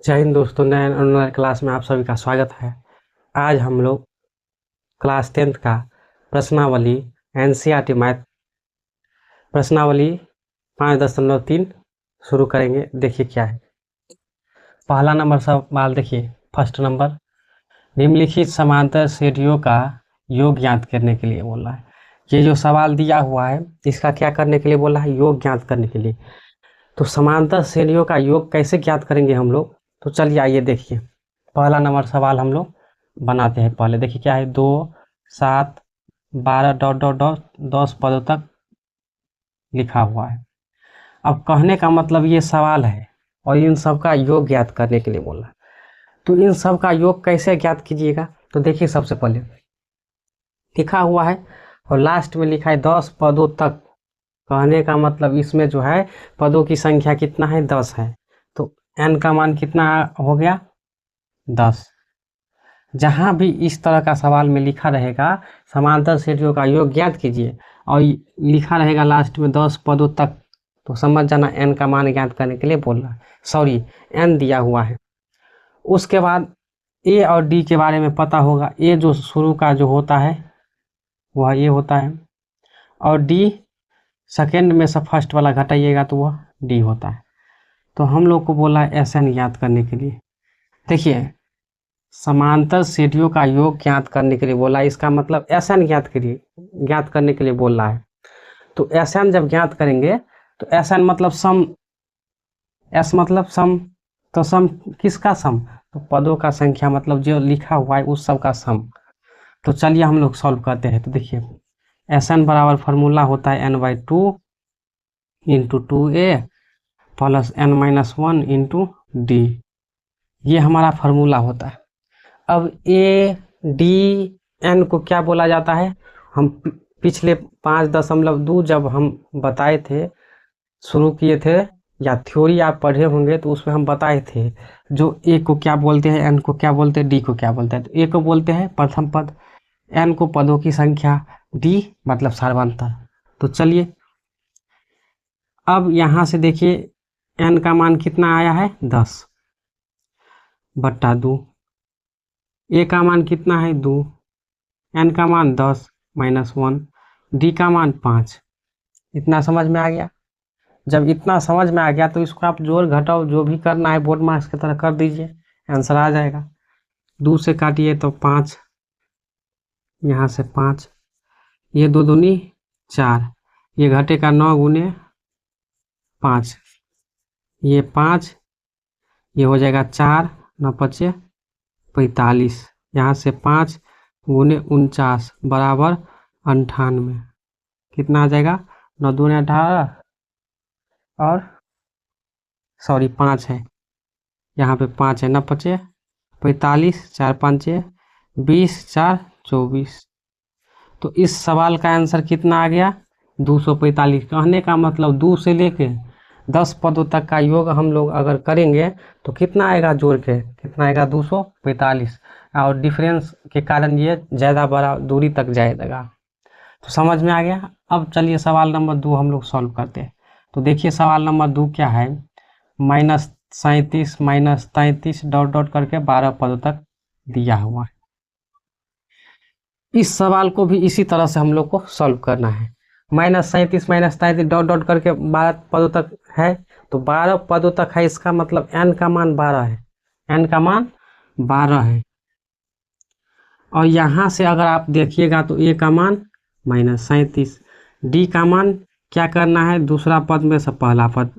जय हिंद दोस्तों, नए ऑनलाइन क्लास में आप सभी का स्वागत है। आज हम लोग क्लास 10th का प्रश्नावली एनसीईआरटी मैथ प्रश्नावली 5.3 शुरू करेंगे। देखिए क्या है। पहला नंबर सवाल देखिए। फर्स्ट नंबर, निम्नलिखित समांतर श्रेणियों का योग ज्ञात करने के लिए बोला है। ये जो सवाल दिया हुआ है इसका क्या करने के लिए बोला है? योग ज्ञात करने के लिए। तो समांतर श्रेणियों का योग कैसे ज्ञात करेंगे हम लोग? तो चलिए आइए देखिए। पहला नंबर सवाल हम लोग बनाते हैं। पहले देखिए क्या है। 2, 7, 12 डॉट डॉट डॉट 10 पदों तक लिखा हुआ है। अब कहने का मतलब ये सवाल है और इन सब का योग ज्ञात करने के लिए बोला। तो इन सब का योग कैसे ज्ञात कीजिएगा? तो देखिए सबसे पहले लिखा हुआ है और लास्ट में लिखा है 10 पदों तक। कहने का मतलब इसमें जो है पदों की संख्या कितना है? 10 है। तो n का मान कितना हो गया? 10। जहाँ भी इस तरह का सवाल में लिखा रहेगा समांतर श्रेणियों का योग ज्ञात कीजिए और लिखा रहेगा लास्ट में 10 पदों तक, तो समझ जाना n का मान ज्ञात करने के लिए बोल रहा है। सॉरी, n दिया हुआ है। उसके बाद a और d के बारे में पता होगा। a जो शुरू का जो होता है वह ये होता है और d सेकेंड में से फर्स्ट वाला घटाइएगा तो वह d होता है। तो हम लोग को बोला है SN ज्ञात करने के लिए। देखिए, समांतर श्रेणियों का योग ज्ञात करने के लिए बोला है, इसका मतलब SN ज्ञात करने के लिए बोल रहा है। तो SN जब ज्ञात करेंगे तो SN मतलब सम, S मतलब सम, तो सम किसका सम? तो पदों का संख्या, मतलब जो लिखा हुआ है उस सब का सम। तो चलिए हम लोग सॉल्व करते हैं। तो देखिए SN बराबर फार्मूला होता है n/2 into 2a plus n-1 into D. ये हमारा फार्मूला होता है। अब ए डी एन को क्या बोला जाता है? हम पिछले 5.2 जब हम बताए थे, शुरू किए थे, या थ्योरी आप पढ़े होंगे तो उसमें हम बताए थे जो ए को क्या बोलते हैं, एन को क्या बोलते हैं, डी को क्या बोलते हैं। तो ए को बोलते हैं प्रथम पद, एन को पदों की संख्या, डी मतलब सार्वंतर। तो चलिए अब यहाँ से देखिए एन का मान कितना आया है? 10/2। ए का मान कितना है? 2। एन का मान 10 -1, डी का मान 5। इतना समझ में आ गया? जब इतना समझ में आ गया तो इसको आप जोड़ घटाओ जो भी करना है बोर्ड मार्क्स की तरह कर दीजिए, आंसर आ जाएगा। 2 से काटिए तो 5, यहाँ से 5, ये 2 दूनी 4, ये घटेगा 9 गुने 5, ये 5, ये हो जाएगा 4, 9 पचे 45, यहाँ से 5 गुने 49 बराबर 98। कितना आ जाएगा? 9 दूने 18 और सॉरी 5 है, यहाँ पे 5 है, 9 पचे 45, 4 पंचे 20, 4 24। तो इस सवाल का आंसर कितना आ गया? 245। कहने का मतलब 2 से लेके 10 पदों तक का योग हम लोग अगर करेंगे तो कितना आएगा जोड़ के? कितना आएगा? 245। और डिफरेंस के कारण ये ज़्यादा बड़ा दूरी तक जाएगा। तो समझ में आ गया? अब चलिए सवाल नंबर 2 हम लोग सॉल्व करते हैं। तो देखिए सवाल नंबर 2 क्या है। -37 -33 डॉट डॉट करके 12 पदों तक दिया हुआ है। इस सवाल को भी इसी तरह से हम लोग को सॉल्व करना है। -37 -33 डॉट डॉट करके 12 पदों तक है, तो 12 पदों तक है, इसका मतलब n का मान 12 है। n का मान 12 है और यहाँ से अगर आप देखिएगा तो a का मान -37, d का मान क्या करना है? दूसरा पद में से पहला पद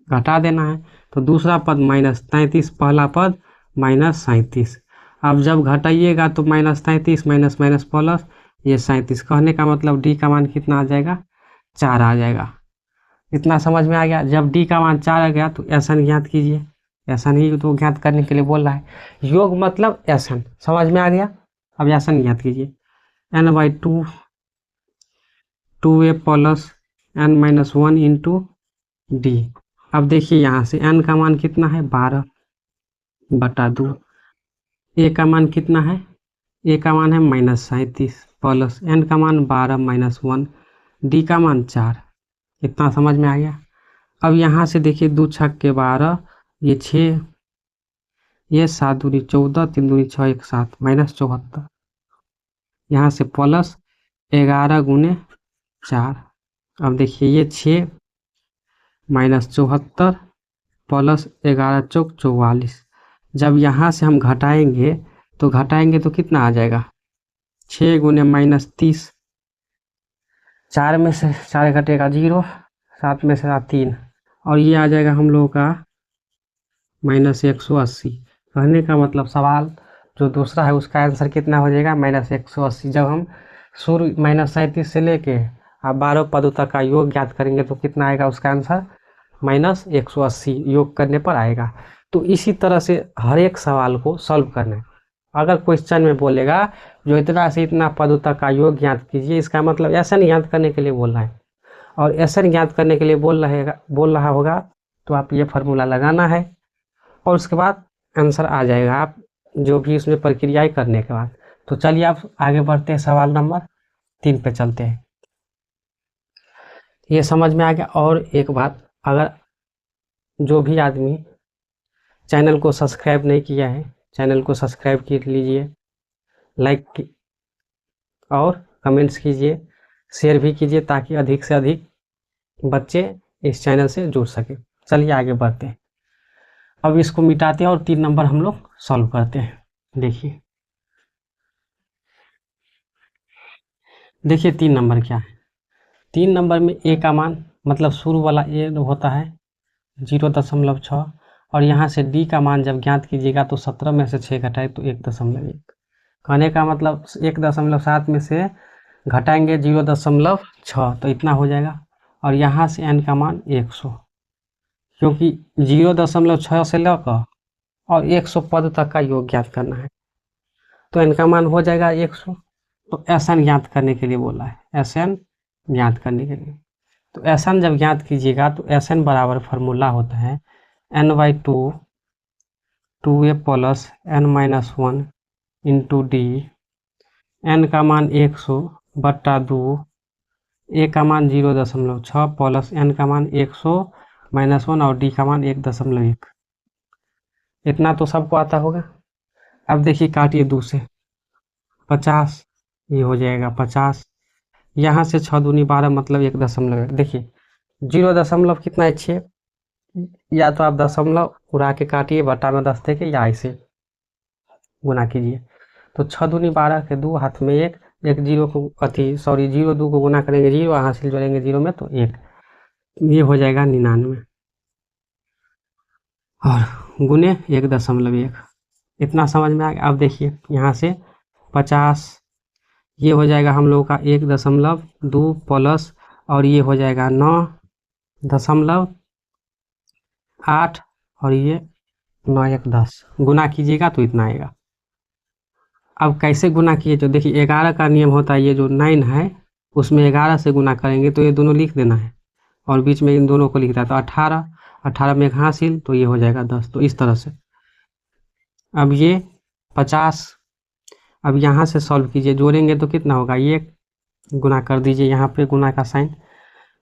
घटा देना है। तो दूसरा पद -33, पहला पद -37। अब जब घटाइएगा तो -33 माइनस माइनस प्लस ये 37। कहने का मतलब डी का मान कितना आ जाएगा? 4 आ जाएगा। इतना समझ में आ गया? जब डी का मान 4 आ गया तो SN ज्ञात कीजिए। SN ही तो ज्ञात करने के लिए बोल रहा है। योग मतलब SN, समझ में आ गया? अब SN ज्ञात कीजिए। n/2 2a plus n-1 into d. अब देखिए यहाँ से n का मान कितना है? 12/2। ए का मान कितना है? ए का मान है -37 प्लस n का मान 12 -1, डी का मान 4। इतना समझ में आ गया? अब यहाँ से देखिए 2 छक्के 12, ये 6, ये 7 दूनी 14, 3 दूनी 6, 1 7 -74। यहाँ से प्लस 11 गुने 4। अब देखिए ये 6 -74 प्लस 11 चौक 44। जब यहाँ से हम घटाएंगे तो कितना आ जाएगा? 6 गुने -30। 4 में से 4 घटेगा 0, 7 में से 3 और ये आ जाएगा हम लोगों का -180। कहने का मतलब सवाल जो दूसरा है उसका आंसर कितना हो जाएगा? -180। जब हम शुरू -37 से लेके आप 12 पदों तक का योग ज्ञात करेंगे तो कितना आएगा उसका आंसर? -180 योग करने पर आएगा। तो इसी तरह से हर एक सवाल को सॉल्व करना है। अगर क्वेश्चन में बोलेगा जो इतना से इतना पदों तक का योग ज्ञात कीजिए, इसका मतलब एसएन ज्ञात करने के लिए बोल रहा है और एसएन ज्ञात करने के लिए बोल रहा होगा तो आप ये फार्मूला लगाना है और उसके बाद आंसर आ जाएगा, आप जो भी इसमें प्रक्रियाएं करने के बाद। तो चलिए आप आगे बढ़ते हैं, सवाल नंबर 3 पे चलते हैं। ये समझ में आ गया। और एक बात, अगर जो भी आदमी चैनल को सब्सक्राइब नहीं किया है, चैनल को सब्सक्राइब कर लीजिए, लाइक और कमेंट्स कीजिए, शेयर भी कीजिए ताकि अधिक से अधिक बच्चे इस चैनल से जुड़ सके। चलिए आगे बढ़ते हैं। अब इसको मिटाते हैं और 3 नंबर हम लोग सॉल्व करते हैं। देखिए 3 नंबर क्या है। 3 नंबर में ए का मान मतलब शुरू वाला ए होता है 0.6 और यहाँ से डी का मान जब ज्ञात कीजिएगा तो 17 में से 6 घटाए तो 1.1। कहने का मतलब 1.7 में से घटाएंगे 0.6 तो इतना हो जाएगा। और यहाँ से एन का मान 100, क्योंकि 0.6 से लेकर और 100 पद तक का योग ज्ञात करना है तो एन का मान हो जाएगा 100। तो एसएन ज्ञात करने के लिए बोला है, एसएन ज्ञात करने के लिए। तो एसएन जब ज्ञात कीजिएगा तो एसएन बराबर फार्मूला होता है n/2 2a plus n-1 into D. N का मान 100/2, ए का मान 0.6 प्लस एन का मान 100-1 और डी का मान 1.1। इतना तो सबको आता होगा। अब देखिए काटिए 2 से 50, ये हो जाएगा 50। यहाँ से 6 दूनी 12 मतलब 1.1। देखिए 0. कितना है 6, या तो आप दशमलव उड़ा के काटिए बटा में 10 देके या ऐसे गुना कीजिए। तो 6 दूनी 12 के 2 हाथ में 1 0 को 0 2 को गुना करेंगे 0, हासिल जोड़ेंगे 0 में तो 1, ये हो जाएगा 99 और गुने 1.1। इतना समझ में आ गया। अब देखिए यहाँ से 50, ये हो जाएगा हम लोगों का 1.2 प्लस और ये हो जाएगा 9.8 और ये 9 1 10 गुना कीजिएगा तो इतना आएगा। अब कैसे गुना किए? तो देखिए 11 का नियम होता है, ये जो 9 है उसमें 11 से गुना करेंगे तो ये दोनों लिख देना है और बीच में इन दोनों को लिखता है तो 18 में 1 हासिल तो ये हो जाएगा 10। तो इस तरह से अब ये 50, अब यहाँ से सॉल्व कीजिए, जोड़ेंगे तो कितना होगा, ये गुना कर दीजिए, यहाँ पे गुना का साइन,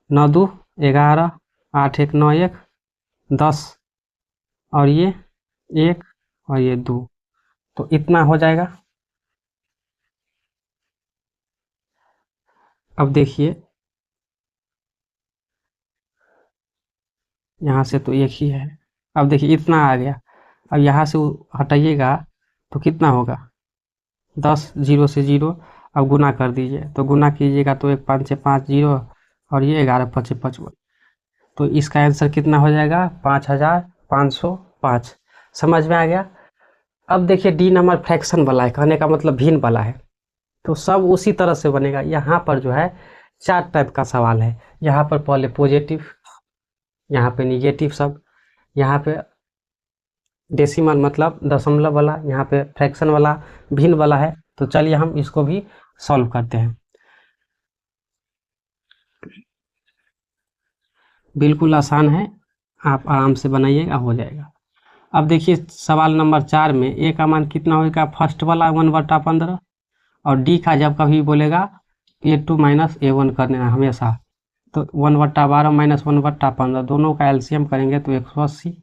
9 2 11, 8 1 9 1 10 और ये 1 और ये 2, तो इतना हो जाएगा। अब देखिए यहाँ से तो एक ही है। अब देखिए इतना आ गया। अब यहाँ से हटाइएगा तो कितना होगा 10, 0 से 0। अब गुना कर दीजिए तो गुना कीजिएगा तो 1 5 6 5 0 और ये 11 5 55, तो इसका आंसर कितना हो जाएगा 5505। समझ में आ गया। अब देखिए डी नंबर फ्रैक्शन वाला है, कहने का मतलब भिन्न वाला है, तो सब उसी तरह से बनेगा। यहाँ पर जो है 4 टाइप का सवाल है। यहाँ पर पहले पॉजिटिव, यहाँ पे निगेटिव सब, यहाँ पे डेसिमल मतलब दशमलव वाला, यहाँ पे फ्रैक्शन वाला, भिन्न वाला है। तो चलिए हम इसको भी सॉल्व करते हैं। बिल्कुल आसान है, आप आराम से बनाइएगा, हो जाएगा। अब देखिए सवाल नंबर 4 में ए का मान कितना होगा, फर्स्ट वाला 1/15 और डी का जब कभी बोलेगा A2 माइनस A1 करना हमेशा, तो 1/12 माइनस 1/15 दोनों का एलसीएम करेंगे तो 180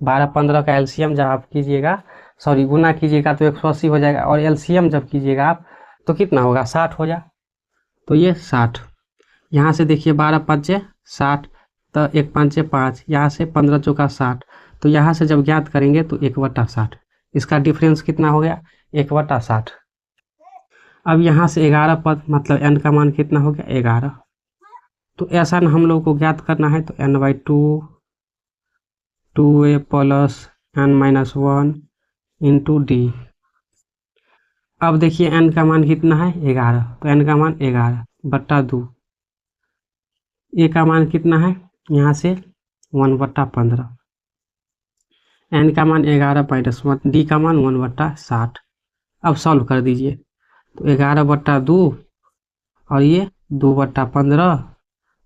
12 15 का एलसीएम जब आप कीजिएगा, सॉरी गुना कीजिएगा तो 180 हो जाएगा, और एलसीएम जब कीजिएगा आप तो कितना होगा, 60 हो जाए। तो ये 60, यहाँ से देखिए 12 पंचे 60, तो 1 पंचे 5, यहाँ से 15 चौका 60, तो यहाँ से जब ज्ञात करेंगे तो 1/60, इसका डिफरेंस कितना हो गया, 1/60। अब यहाँ से 11 पद, मतलब n का मान कितना हो गया, 11। तो ऐसा न हम लोग को ज्ञात करना है, तो n/2 2a plus n-1 into d. अब देखिए n का मान कितना है, 11, तो n का मान 11/2, a का मान कितना है, यहाँ से 1/15, n का मान 11-1, d का मान 1/60। अब सॉल्व कर दीजिए, तो 11/2 और ये 2/15,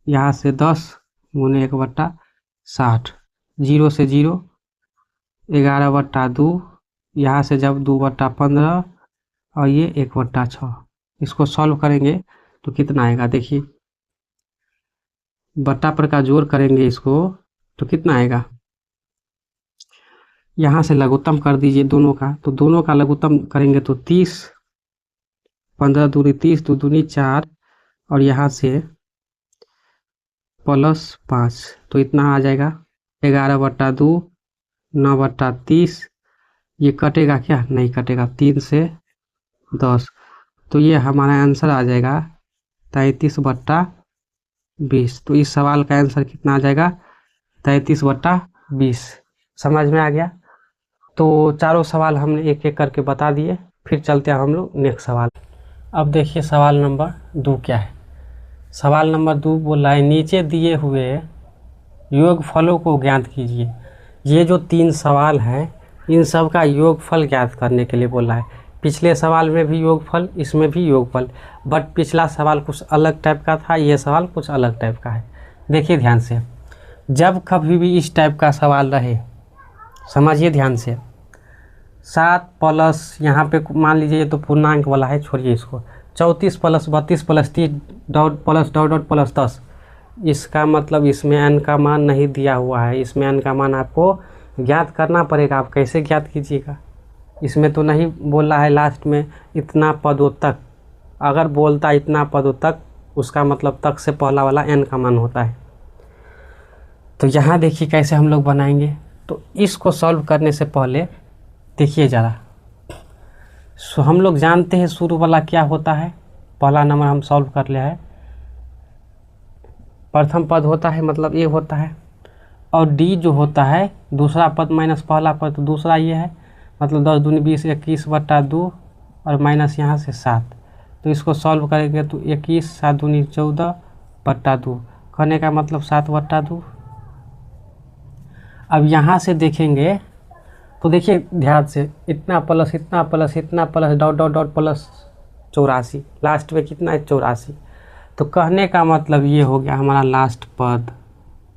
यहाँ से 10 गुने 1/60, 0 से 0, 11/2, यहाँ से जब 2/15 और ये 1/6, इसको सॉल्व करेंगे तो कितना आएगा, देखिए बट्टा पर का जोड़ करेंगे इसको तो कितना आएगा, यहाँ से लघुत्तम कर दीजिए दोनों का, तो दोनों का लघुत्तम करेंगे तो 30, 15 दूनी 30, 2 दूनी 4, और यहाँ से +5, तो इतना आ जाएगा 11/2, 9/30, ये कटेगा क्या, नहीं कटेगा, 3 से 10, तो ये हमारा आंसर आ जाएगा 33/20। तो इस सवाल का आंसर कितना आ जाएगा, 33/20। समझ में आ गया। तो चारों सवाल हमने एक एक करके बता दिए, फिर चलते हैं हम लोग नेक्स्ट सवाल। अब देखिए सवाल नंबर 2 क्या है। सवाल नंबर 2 बोल रहा है, नीचे दिए हुए योगफलों को ज्ञात कीजिए। ये जो 3 सवाल हैं इन सब का योगफल ज्ञात करने के लिए बोल रहा है। पिछले सवाल में भी योगफल, इसमें भी योगफल, बट पिछला सवाल कुछ अलग टाइप का था, ये सवाल कुछ अलग टाइप का है। देखिए ध्यान से, जब कभी भी इस टाइप का सवाल रहे, समझिए ध्यान से, 7 प्लस यहाँ पे मान लीजिए तो पूर्णांक वाला है, छोड़िए इसको, 34 plus 32 plus 30 dot plus dot dot plus 10, इसका मतलब इसमें n का मान नहीं दिया हुआ है, इसमें n का मान आपको ज्ञात करना पड़ेगा। आप कैसे ज्ञात कीजिएगा, इसमें तो नहीं बोल रहा है लास्ट में इतना पदों तक, अगर बोलता इतना पदों तक, उसका मतलब तक से पहला वाला n का मान होता है। तो यहाँ देखिए कैसे हम लोग बनाएंगे। तो इसको सॉल्व करने से पहले देखिए ज़रा, हम लोग जानते हैं शुरू वाला क्या होता है, पहला नंबर हम सॉल्व कर लिया है, प्रथम पद होता है मतलब ये होता है, और डी जो होता है दूसरा पद माइनस पहला पद, तो दूसरा ये है, मतलब 10 दूनी 20, 21/2 और माइनस यहाँ से 7। तो इसको सॉल्व करेंगे तो 21, 7 दूनी 14/2, कहने का मतलब 7/2। अब यहाँ से देखेंगे तो देखिए ध्यान से, इतना प्लस इतना प्लस इतना plus dot dot dot plus 84, last में कितना है, 84। तो कहने का मतलब ये हो गया हमारा लास्ट पद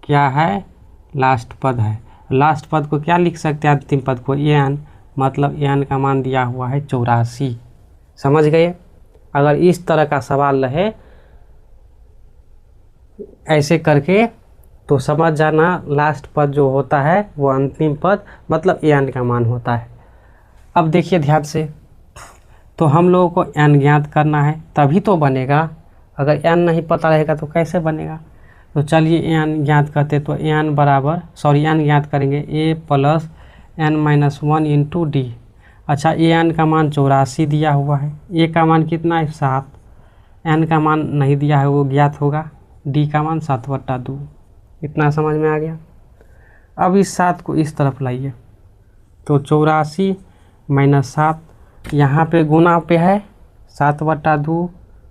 क्या है, लास्ट पद है। लास्ट पद को क्या लिख सकते हैं, अंतिम पद को n, मतलब n का मान दिया हुआ है 84। समझ गए। अगर इस तरह का सवाल रहे ऐसे करके तो समझ जाना लास्ट पद जो होता है वो अंतिम पद, मतलब n का मान होता है। अब देखिए ध्यान से, तो हम लोगों को n ज्ञात करना है तभी तो बनेगा, अगर n नहीं पता रहेगा तो कैसे बनेगा। तो चलिए n ज्ञात करते, तो n ज्ञात करेंगे a plus n-1 into D. अच्छा an का मान 84 दिया हुआ है, a का मान कितना है 7, n का मान नहीं दिया है वो ज्ञात होगा, d का मान 7/2। इतना समझ में आ गया। अब इस 7 को इस तरफ लाइए, तो 84 - 7 यहाँ पे गुना पे है, 7/2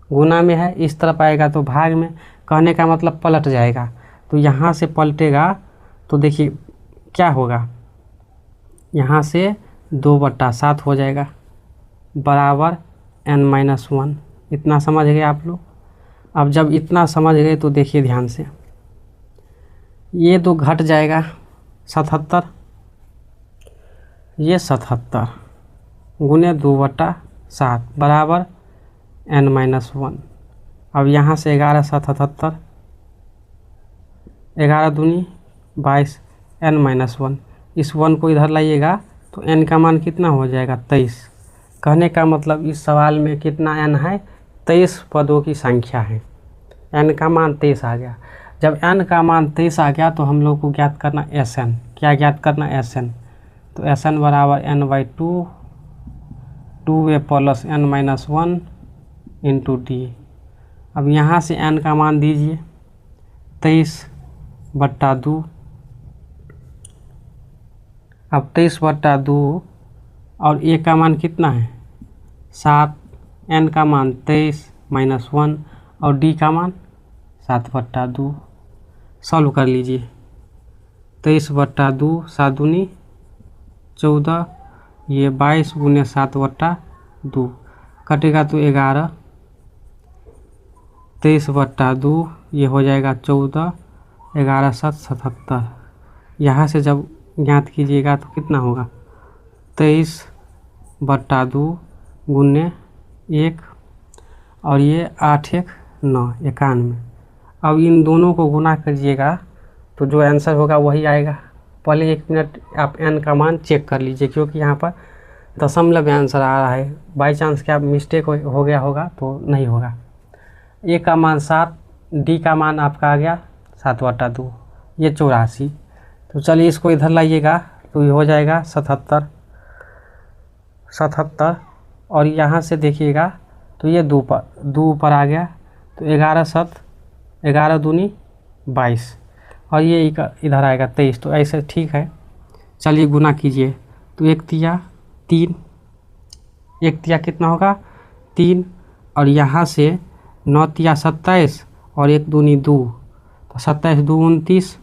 गुना में है, इस तरफ आएगा तो भाग में, कहने का मतलब पलट जाएगा। तो यहाँ से पलटेगा तो देखिए क्या होगा, यहाँ से 2/7 हो जाएगा बराबर n-1। इतना समझ गए आप लोग। अब जब इतना समझ गए तो देखिए ध्यान से, ये 2 घट जाएगा 77, ये 77 गुने 2/7 बराबर n-1। अब यहाँ से 11 77, 11 दूनी 22 n-1, इस 1 को इधर लाइएगा तो n का मान कितना हो जाएगा 23। कहने का मतलब इस सवाल में कितना n है, 23 पदों की संख्या है। n का मान 23 आ गया। जब n का मान 23 आ गया तो हम लोग को ज्ञात करना Sn। क्या ज्ञात करना Sn? तो Sn बराबर n/2 2a plus n-1 into d. अब यहाँ से n का मान दीजिए 23/2। अब 23/2 और a का मान कितना है 7, n का मान 23-1 और d का मान 7/2। सॉल्व कर लीजिए। 23/2 7 दूनी 14, ये 22 गुने 7/2 कटेगा तो 11। 23/2 ये हो जाएगा 14, 11 7 77। यहाँ से जब ज्ञात कीजिएगा तो कितना होगा 23/2 गुने 1 और ये 8 1 9 91। अब इन दोनों को गुना करिएगा तो जो आंसर होगा वही आएगा। पहले 1 मिनट आप n का मान चेक कर लीजिए, क्योंकि यहाँ पर दशमलव में आंसर आ रहा है। बाई चांस क्या मिस्टेक हो गया होगा तो नहीं होगा। a का मान 7, d का मान आपका आ गया 7/2, ये 84। तो चलिए इसको इधर लाइएगा तो ये हो जाएगा 77। और यहाँ से देखिएगा तो ये 2 ऊपर आ गया तो 11 7 11 दूनी 22 और ये इधर आएगा 23। तो ऐसे ठीक है। चलिए गुना कीजिए तो 1 तिया 3, 1 तिया कितना होगा 3 और यहाँ से 9 तिया 27 और 1 दूनी 2 तो 27 2 29।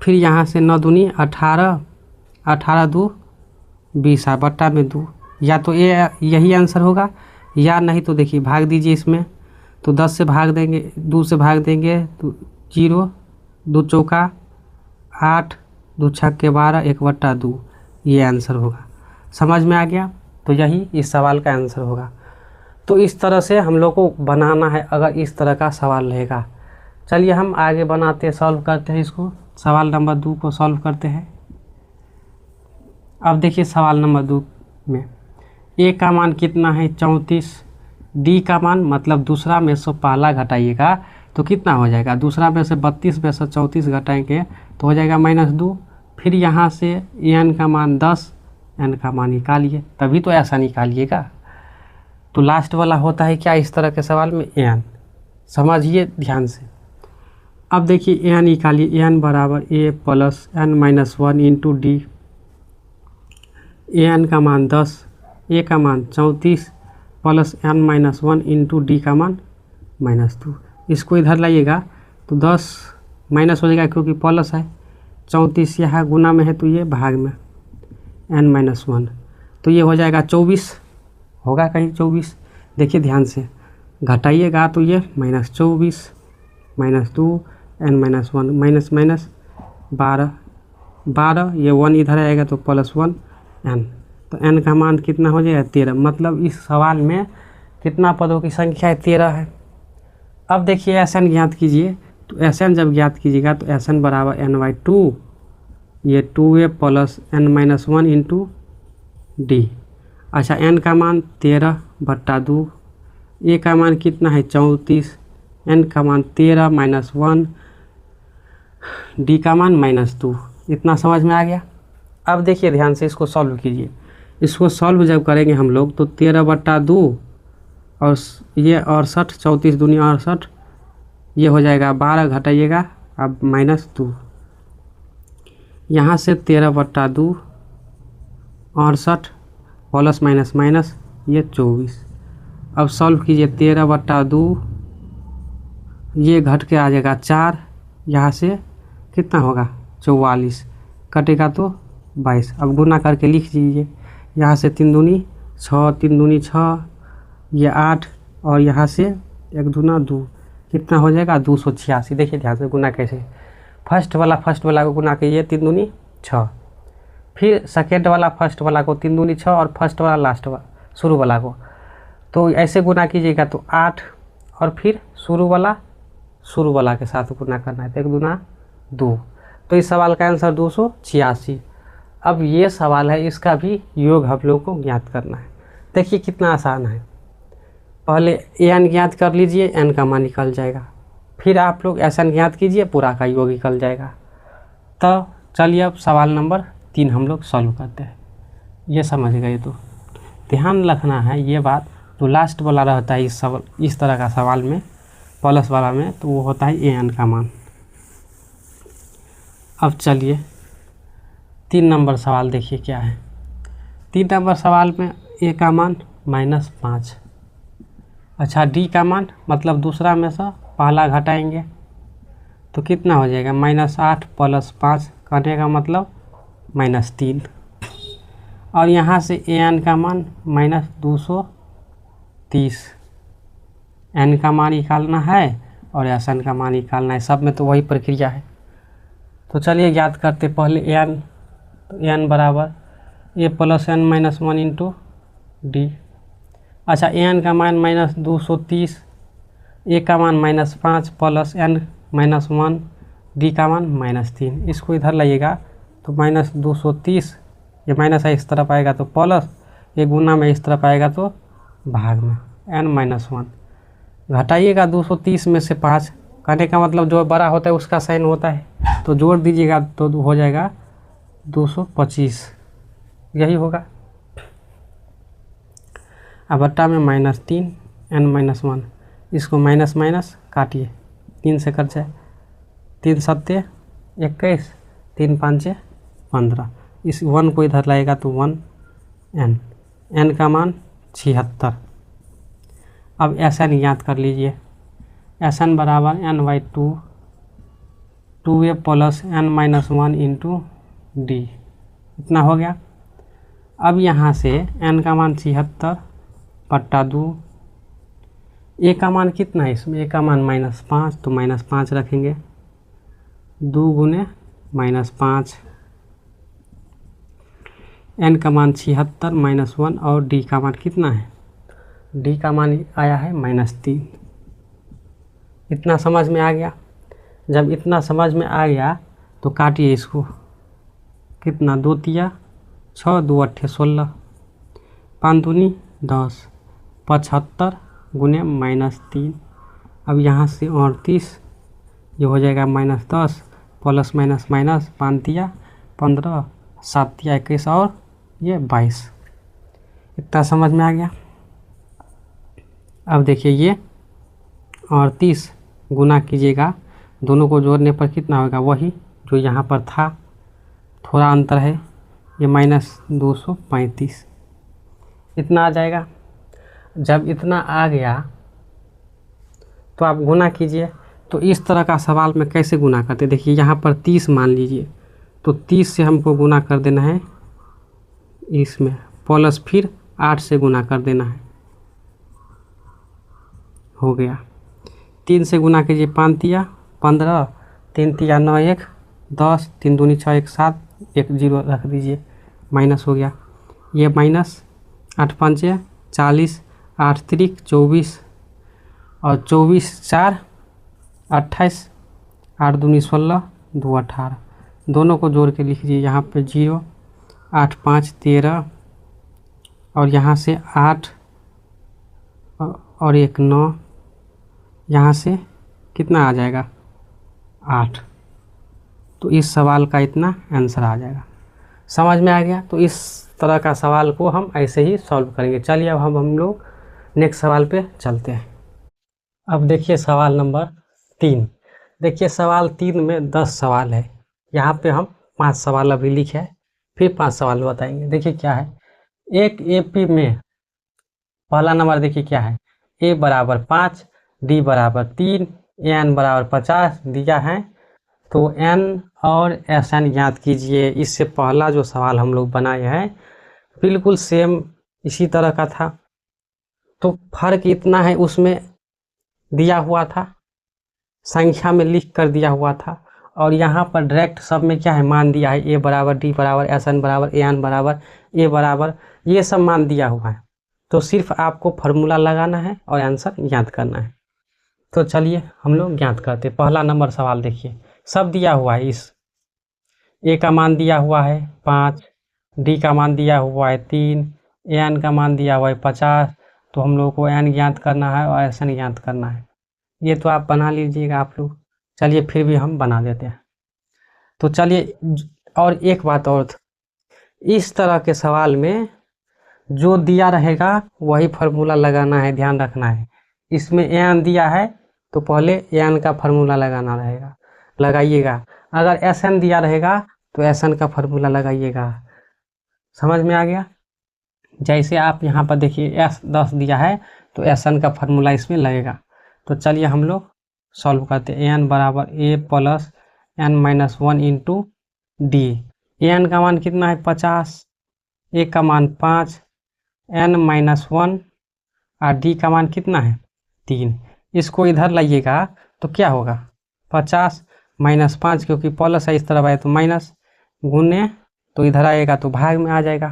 फिर यहाँ से 9 दूनी 18, 18 2 20 बट्टा में 2। या तो ये यही आंसर होगा या नहीं तो देखिए भाग दीजिए इसमें तो 10 से भाग देंगे, 2 से भाग देंगे तो 0, 2 चौका 8, 2 छक्के 12 1/2, ये आंसर होगा। समझ में आ गया? तो यही इस सवाल का आंसर होगा। तो इस तरह से हम लोग को बनाना है अगर इस तरह का सवाल रहेगा। चलिए हम आगे बनाते सॉल्व करते हैं इसको। सवाल नंबर 2 को सॉल्व करते हैं। अब देखिए सवाल नंबर 2 में a का मान कितना है 34, d का मान मतलब दूसरा में से पहला घटाइएगा तो कितना हो जाएगा, दूसरा में से 32 में से 34 घटाएंगे तो हो जाएगा -2। फिर यहाँ से n का मान 10, n का मान निकालिए, तभी तो ऐसा निकालिएगा। तो लास्ट वाला होता है क्या इस तरह के सवाल में n। समझिए ध्यान से। अब देखिए n निकालिए, n बराबर a plus n-1 into D. an का मान 10, a का मान 34 प्लस n-1 इंटू डी का मान -2। इसको इधर लाइएगा तो 10 माइनस हो जाएगा क्योंकि प्लस है। 34 यहाँ गुना में है तो ये भाग में n-1 तो ये हो जाएगा 24। होगा कहीं 24? देखिए ध्यान से घटाइएगा तो ये -24 -2 n-1 माइनस माइनस 12 ये 1 इधर आएगा तो +1 n। तो n का मान कितना हो जाएगा 13। मतलब इस सवाल में कितना पदों की संख्या है 13 है। अब देखिए Sn ज्ञात कीजिए। तो Sn जब ज्ञात कीजिएगा तो Sn बराबर n/2, ये 2a plus n-1 into D. अच्छा n का मान 13/2, a का मान कितना है 34, n का मान 13 -1, d का मान -2। इतना समझ में आ गया। अब देखिए ध्यान से इसको सॉल्व कीजिए। इसको सॉल्व जब करेंगे हम लोग तो 13/2 और ये 68, 34 दूनी 68, ये हो जाएगा 12 घटाइएगा अब -2। यहाँ से 13/2 68 प्लस माइनस माइनस ये 24। अब सॉल्व कीजिए 13/2, ये घट के आ जाएगा 4, यहाँ से कितना होगा 44, कटेगा तो 22। अब गुना करके लिख दीजिए। यहाँ से 3 दूनी 6, 3 दूनी 6, ये 8 और यहाँ से 1 दूना 2, कितना हो जाएगा 286। देखिए ध्यान से गुना कैसे, फर्स्ट वाला को गुना कीजिए 3 दूनी 6, फिर सेकेंड वाला फर्स्ट वाला को 3 दूनी 6 और फर्स्ट वाला लास्ट वाला शुरू वाला को, तो ऐसे गुना कीजिएगा तो 8 और फिर शुरू वाला के साथ गुना करना है तो 1 दूना 2, तो इस सवाल का आंसर 286। अब ये सवाल है, इसका भी योग हम लोग को ज्ञात करना है। देखिए कितना आसान है। पहले एन ज्ञात कर लीजिए, एन का मान निकल जाएगा। फिर आप लोग एस एन ज्ञात कीजिए, पूरा का योग निकल जाएगा। तो चलिए अब सवाल नंबर 3 हम लोग सॉल्व करते हैं। ये समझ गए तो ध्यान रखना है ये बात, जो लास्ट वाला रहता है इस तरह का सवाल में, प्लस वाला में, तो वो होता है ए एन का मान। अब चलिए 3 नंबर सवाल देखिए क्या है। 3 नंबर सवाल में ए का मान -5। अच्छा, डी का मान मतलब दूसरा में से पहला घटाएंगे तो कितना हो जाएगा, -8 + 5 करने का मतलब -3। और यहाँ से ए एन का मान -230। एन का मान निकालना है और एस एन का मान निकालना है, सब में तो वही प्रक्रिया है। तो चलिए याद करते पहले एन। तो एन बराबर ए + n - 1 इंटू डी। अच्छा, एन का मान -230, ए का मान -5 + n - 1, डी का मान -3। इसको इधर लाइएगा तो -230, ये माइनस है इस तरफ आएगा तो प्लस, ये गुना में इस तरफ आएगा तो भाग में n - 1। घटाइएगा 230 में से 5, कहने का मतलब जो बड़ा होता है उसका साइन होता है, तो जोड़ दीजिएगा तो हो जाएगा 225, यही होगा। अब बट्टा में -3 n - 1, इसको माइनस माइनस काटिए, 3 से कट जाए, 3 × 7 = 21, 3 × 5 = 15। इस 1 को इधर लाएगा तो 1 n, n का मान 76। अब एस एन याद कर लीजिए। एस एन बराबर n/2, 2a + n - 1 into D, इतना हो गया। अब यहाँ से n का मान 76 बट्टा 2, ए का मान कितना है इसमें, ए का मान -5, तो -5 रखेंगे, 2 × -5, n का मान 76 - 1, और डी का मान कितना है, डी का मान आया है -3। इतना समझ में आ गया। जब इतना समझ में आ गया तो काटिए इसको, कितना, 2 × 6, 2 × 8 = 16, 5 दूनी 10, 75 × -3। अब यहाँ से 38, ये हो जाएगा -10 प्लस माइनस माइनस, 5 × 15, 7 × 21 और ये 22। इतना समझ में आ गया। अब देखिए ये 38 गुना कीजिएगा, दोनों को जोड़ने पर कितना होगा, वही जो यहाँ पर था, थोड़ा अंतर है, ये -235, इतना आ जाएगा। जब इतना आ गया तो आप गुना कीजिए। तो इस तरह का सवाल में कैसे गुना करते, देखिए यहाँ पर 30 मान लीजिए, तो 30 से हमको गुना कर देना है इसमें, प्लस फिर 8 से गुना कर देना है, हो गया। 3 से गुना कीजिए, 5 × 15, 3 × 9 = 1, 10, 3 दूनी 6 = 7, 1 0 रख दीजिए, माइनस हो गया। ये माइनस 8 × 5 = 40, 8 × 3 = 24 और 24 × 4 = 28, 8 दूनी 16, 2 18, दोनों को जोड़ के लिख लीजिए, यहाँ पे 0, 8 × 5 = 13 और यहाँ से 8 और 1 9, यहाँ से कितना आ जाएगा 8। तो इस सवाल का इतना आंसर आ जाएगा। समझ में आ गया। तो इस तरह का सवाल को हम ऐसे ही सॉल्व करेंगे। चलिए अब हम लोग नेक्स्ट सवाल पे चलते हैं। अब देखिए सवाल नंबर 3। देखिए सवाल 3 में 10 सवाल है। यहाँ पे हम 5 सवाल अभी लिखे हैं, फिर 5 सवाल बताएंगे। देखिए क्या है, एक एपी में पहला नंबर देखिए क्या है, ए बराबर 5, डी बराबर 3, एन बराबर 50 दिया है। तो एन और एस एन ज्ञात कीजिए। इससे पहला जो सवाल हम लोग बनाए हैं बिल्कुल सेम इसी तरह का था, तो फर्क इतना है, उसमें दिया हुआ था, संख्या में लिख कर दिया हुआ था, और यहाँ पर डायरेक्ट सब में क्या है, मान दिया है, ए बराबर, डी बराबर, एस एन बराबर, ए एन बराबर, ए बराबर, ये सब मान दिया हुआ है। तो सिर्फ आपको फार्मूला लगाना है और आंसर ज्ञात करना है। तो चलिए हम लोग ज्ञात करते। पहला नंबर सवाल देखिए, सब दिया हुआ है, इस ए का मान दिया हुआ है 5, डी का मान दिया हुआ है 3, एन का मान दिया हुआ है 50। तो हम लोग को एन ज्ञात करना है और एस एन ज्ञात करना है। ये तो आप बना लीजिएगा आप लोग। चलिए फिर भी हम बना देते हैं। तो चलिए, और एक बात और, इस तरह के सवाल में जो दिया रहेगा वही फार्मूला लगाना है, ध्यान रखना है। इसमें एन दिया है तो पहले एन का फार्मूला लगाना रहेगा, लगाइएगा। अगर एस एन दिया रहेगा तो एस एन का फार्मूला लगाइएगा। समझ में आ गया? जैसे आप यहाँ पर देखिए एस 10 दिया है तो एस एन का फार्मूला इसमें लगेगा। तो चलिए हम लोग सॉल्व करते हैं। एन बराबर A plus N minus 1 into D. N का मान कितना है 50, ए का मान 5, एन माइनस 1 और डी का मान कितना है 3। इसको इधर लाइएगा तो क्या होगा 50 माइनस 5, क्योंकि प्लस है इस तरफ आए तो माइनस, गुने तो इधर आएगा तो भाग में आ जाएगा।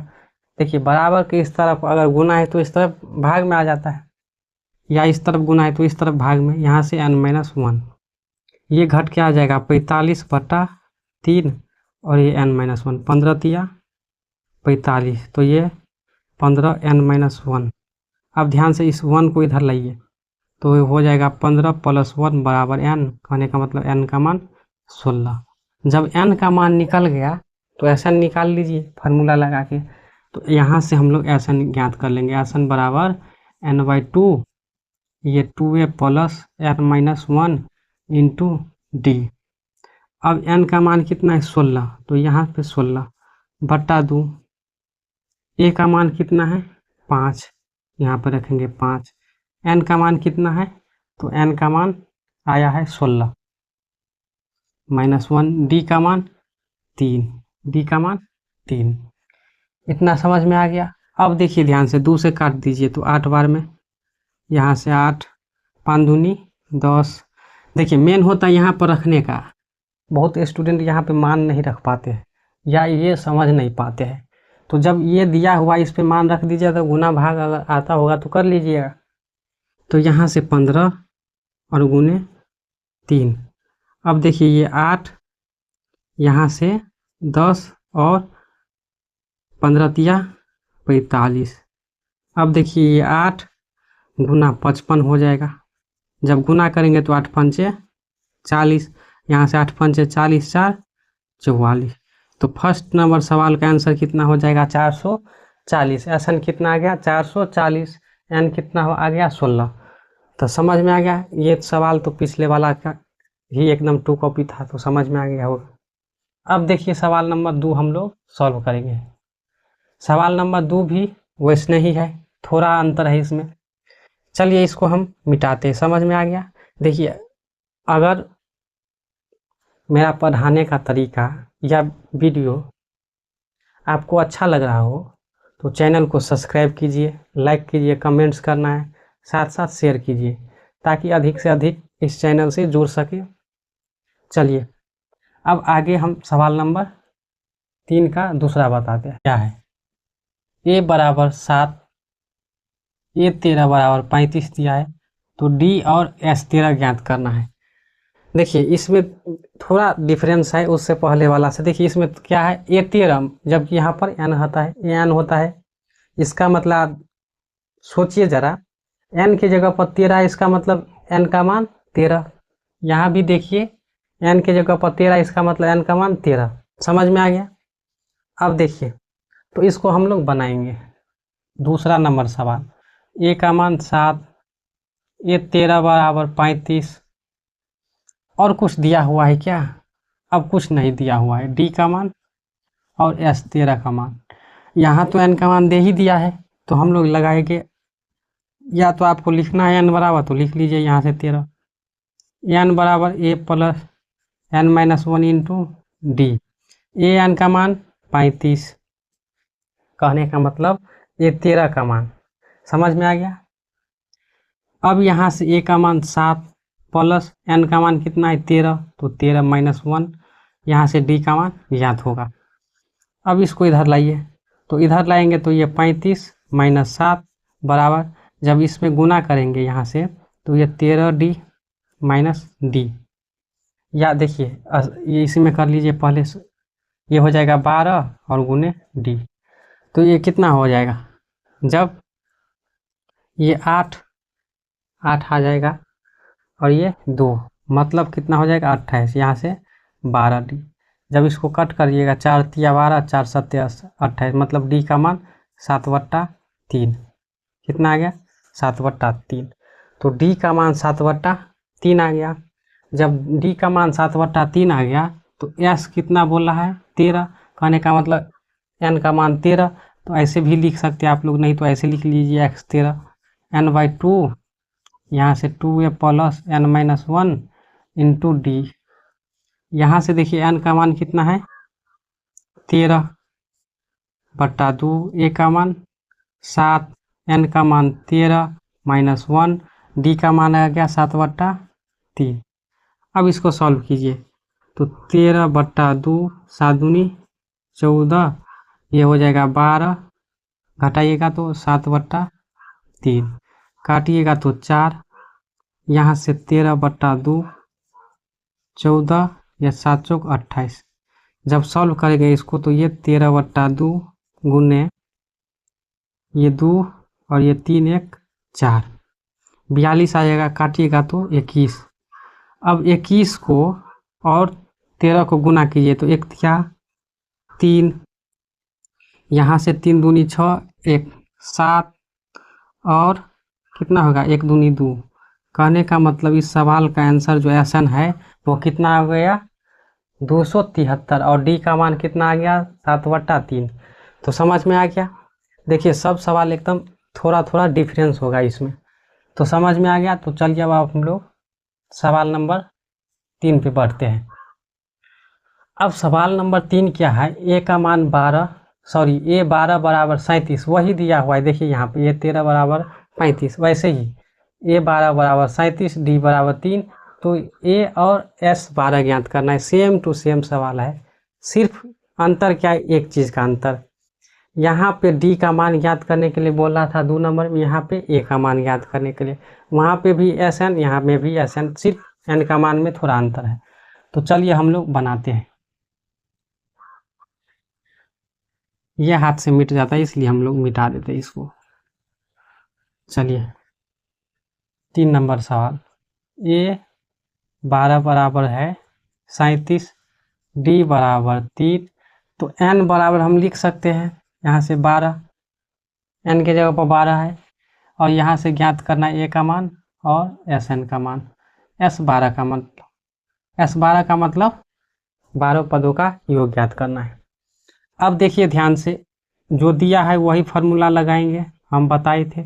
देखिए बराबर के इस तरफ अगर गुना है तो इस तरफ भाग में आ जाता है, या इस तरफ गुना है तो इस तरफ भाग में। यहाँ से एन माइनस 1 ये घट के आ जाएगा 45/3 और ये एन माइनस 1, 15 तिया 45, तो ये 15 एन माइनस 1। अब ध्यान से इस 1 को इधर लाइए तो हो जाएगा 15 + 1 बराबर एन, कहने का मतलब एन का मान 16। जब एन का मान निकल गया तो एस एन निकाल लीजिए फार्मूला लगा के। तो यहाँ से हम लोग एस एन ज्ञात कर लेंगे। एस एन बराबर n/2, ये 2a plus N minus 1 into d. अब n का मान कितना है 16, तो यहाँ पे 16/2। ए का मान कितना है 5, यहाँ पर रखेंगे 5। एन का मान कितना है, तो एन का मान आया है 16 माइनस 1, डी का मान 3, डी का मान 3। इतना समझ में आ गया? अब देखिए ध्यान से 2 से काट दीजिए तो 8 बार में, यहाँ से 8, 5 दूनी 10। देखिए मेन होता है यहाँ पर रखने का। बहुत स्टूडेंट यहाँ पे मान नहीं रख पाते हैं या ये समझ नहीं पाते हैं। तो जब ये दिया हुआ इस पे मान रख दीजिए, तो गुना भाग अगर आता होगा तो कर लीजिएगा। तो यहाँ से 15 और गुने 3। अब देखिए ये 8, यहाँ से 10 और 15 तिया 45। अब देखिए ये 8 गुना 55 हो जाएगा। जब गुना करेंगे तो 8 पंचे 40, यहाँ से 8 पंचे 40, 4 44। तो फर्स्ट नंबर सवाल का आंसर कितना हो जाएगा 440। एस एन कितना आ गया 440, एन कितना आ गया 16। तो समझ में आ गया? ये सवाल तो पिछले वाला का ही एकदम 2 कॉपी था, तो समझ में आ गया होगा। अब देखिए सवाल नंबर 2 हम लोग सॉल्व करेंगे। सवाल नंबर 2 भी वैसने ही है, थोड़ा अंतर है इसमें। चलिए इसको हम मिटाते हैं। समझ में आ गया? देखिए अगर मेरा पढ़ाने का तरीका या वीडियो आपको अच्छा लग रहा हो तो चैनल को सब्सक्राइब कीजिए, लाइक कीजिए, कमेंट्स करना है, साथ साथ शेयर कीजिए ताकि अधिक से अधिक इस चैनल से जुड़ सके। चलिए अब आगे हम सवाल नंबर 3 का दूसरा बताते हैं। क्या है? ए बराबर 7, ए 13 बराबर 35 दिया है, तो डी और एस 13 ज्ञात करना है। देखिए इसमें थोड़ा डिफरेंस है उससे पहले वाला से। देखिए इसमें क्या है ए 13, जबकि यहाँ पर एन होता है, एन होता है। इसका मतलब सोचिए जरा, एन की जगह पर 13, इसका मतलब एन का मान 13। यहाँ भी देखिए एन की जगह पर 13, इसका मतलब एन का मान 13। समझ में आ गया? अब देखिए तो इसको हम लोग बनाएंगे। दूसरा नंबर सवाल, ए का मान 7, ए 13 बराबर 35, और कुछ दिया हुआ है क्या? अब कुछ नहीं दिया हुआ है। डी का मान और एस 13 का मान। यहाँ तो एन का मान दे ही दिया है, तो हम लोग लगाएंगे, या तो आपको लिखना है एन बराबर तो लिख लीजिए यहाँ से 13, एन बराबर A plus N minus 1 into D. A N का मान 35, कहने का मतलब ए 13 का मान। समझ में आ गया? अब यहाँ से ए का मान 7 प्लस एन का मान कितना है 13, तो 13 माइनस 1, यहाँ से डी का मान ज्ञात होगा। अब इसको इधर लाइए, तो इधर लाएंगे तो ये 35 माइनस 7 बराबर, जब इसमें गुना करेंगे यहाँ से तो ये 13d माइनस डी। या देखिए ये इसी में कर लीजिए पहले से, ये हो जाएगा 12 और गुने डी। तो ये कितना हो जाएगा, जब ये 8 आ जाएगा और ये 2, मतलब कितना हो जाएगा 28, यहाँ से 12 डी। जब इसको कट करिएगा 4 तिया 12, 4 सत्ते 28, मतलब डी का मान 7/3। कितना आ गया 7/3। तो डी का मान 7/3 आ गया। जब डी का मान 7/3 आ गया तो एस कितना बोल रहा है 13, कहने का मतलब एन का मान 13। तो ऐसे भी लिख सकते हैं आप लोग, नहीं तो ऐसे लिख लीजिए x 13 n/2, यहाँ से 2a + n-1 इंटू डी। यहाँ से देखिए n का मान कितना है 13/2, a का मान 7, n का मान 13-1, d का मान आ गया 7/3। अब इसको सॉल्व कीजिए तो 13/2, 7 दूनी 14, ये हो जाएगा 12, घटाइएगा तो 7/3, काटिएगा तो 4, यहाँ से 13/2, 14 या 7 चौक 28। जब सॉल्व करेंगे इसको तो ये 13/2 गुने ये 2 और ये 3 1 4, 42 आ जाएगा, काटिएगा तो 21। अब 21 को और 13 को गुना कीजिए तो 1 क्या 3, यहाँ से 3 दूनी 6, 1 7 और कितना होगा 1 दूनी 2। कहने का मतलब इस सवाल का आंसर जो एसन है वो कितना हो गया 273, और डी का मान कितना आ गया 7/3। तो समझ में आ गया। देखिए सब सवाल एकदम थोड़ा थोड़ा डिफरेंस होगा इसमें, तो समझ में आ गया। तो चलिए अब हम लोग सवाल नंबर 3 पे बढ़ते हैं। अब सवाल नंबर 3 क्या है, ए का मान 12 = 37, वही दिया हुआ है। देखिए यहाँ पे ए 13 = 35, वैसे ही ए 12 = 37, डी = 3। तो ए और एस 12 ज्ञात करना है, सेम टू सेम सवाल है। सिर्फ अंतर क्या है, एक चीज़ का अंतर, यहाँ पे डी का मान ज्ञात करने के लिए बोल रहा था 2 नंबर में, यहाँ पे ए का मान ज्ञात करने के लिए। वहाँ पे भी एस एन, यहाँ में भी एस एन, सिर्फ एन का मान में थोड़ा अंतर है। तो चलिए हम लोग बनाते हैं। ये हाथ से मिट जाता है इसलिए हम लोग मिटा देते हैं इसको। चलिए 3 नंबर सवाल, ए 12 बराबर है 37, डी बराबर 3। तो एन बराबर हम लिख सकते हैं यहाँ से 12, एन के जगह पर 12 है, और यहाँ से ज्ञात करना है ए का मान और एस एन का मान। एस 12 का मतलब 12 पदों का योग ज्ञात करना है। अब देखिए ध्यान से, जो दिया है वही फार्मूला लगाएंगे, हम बताए थे,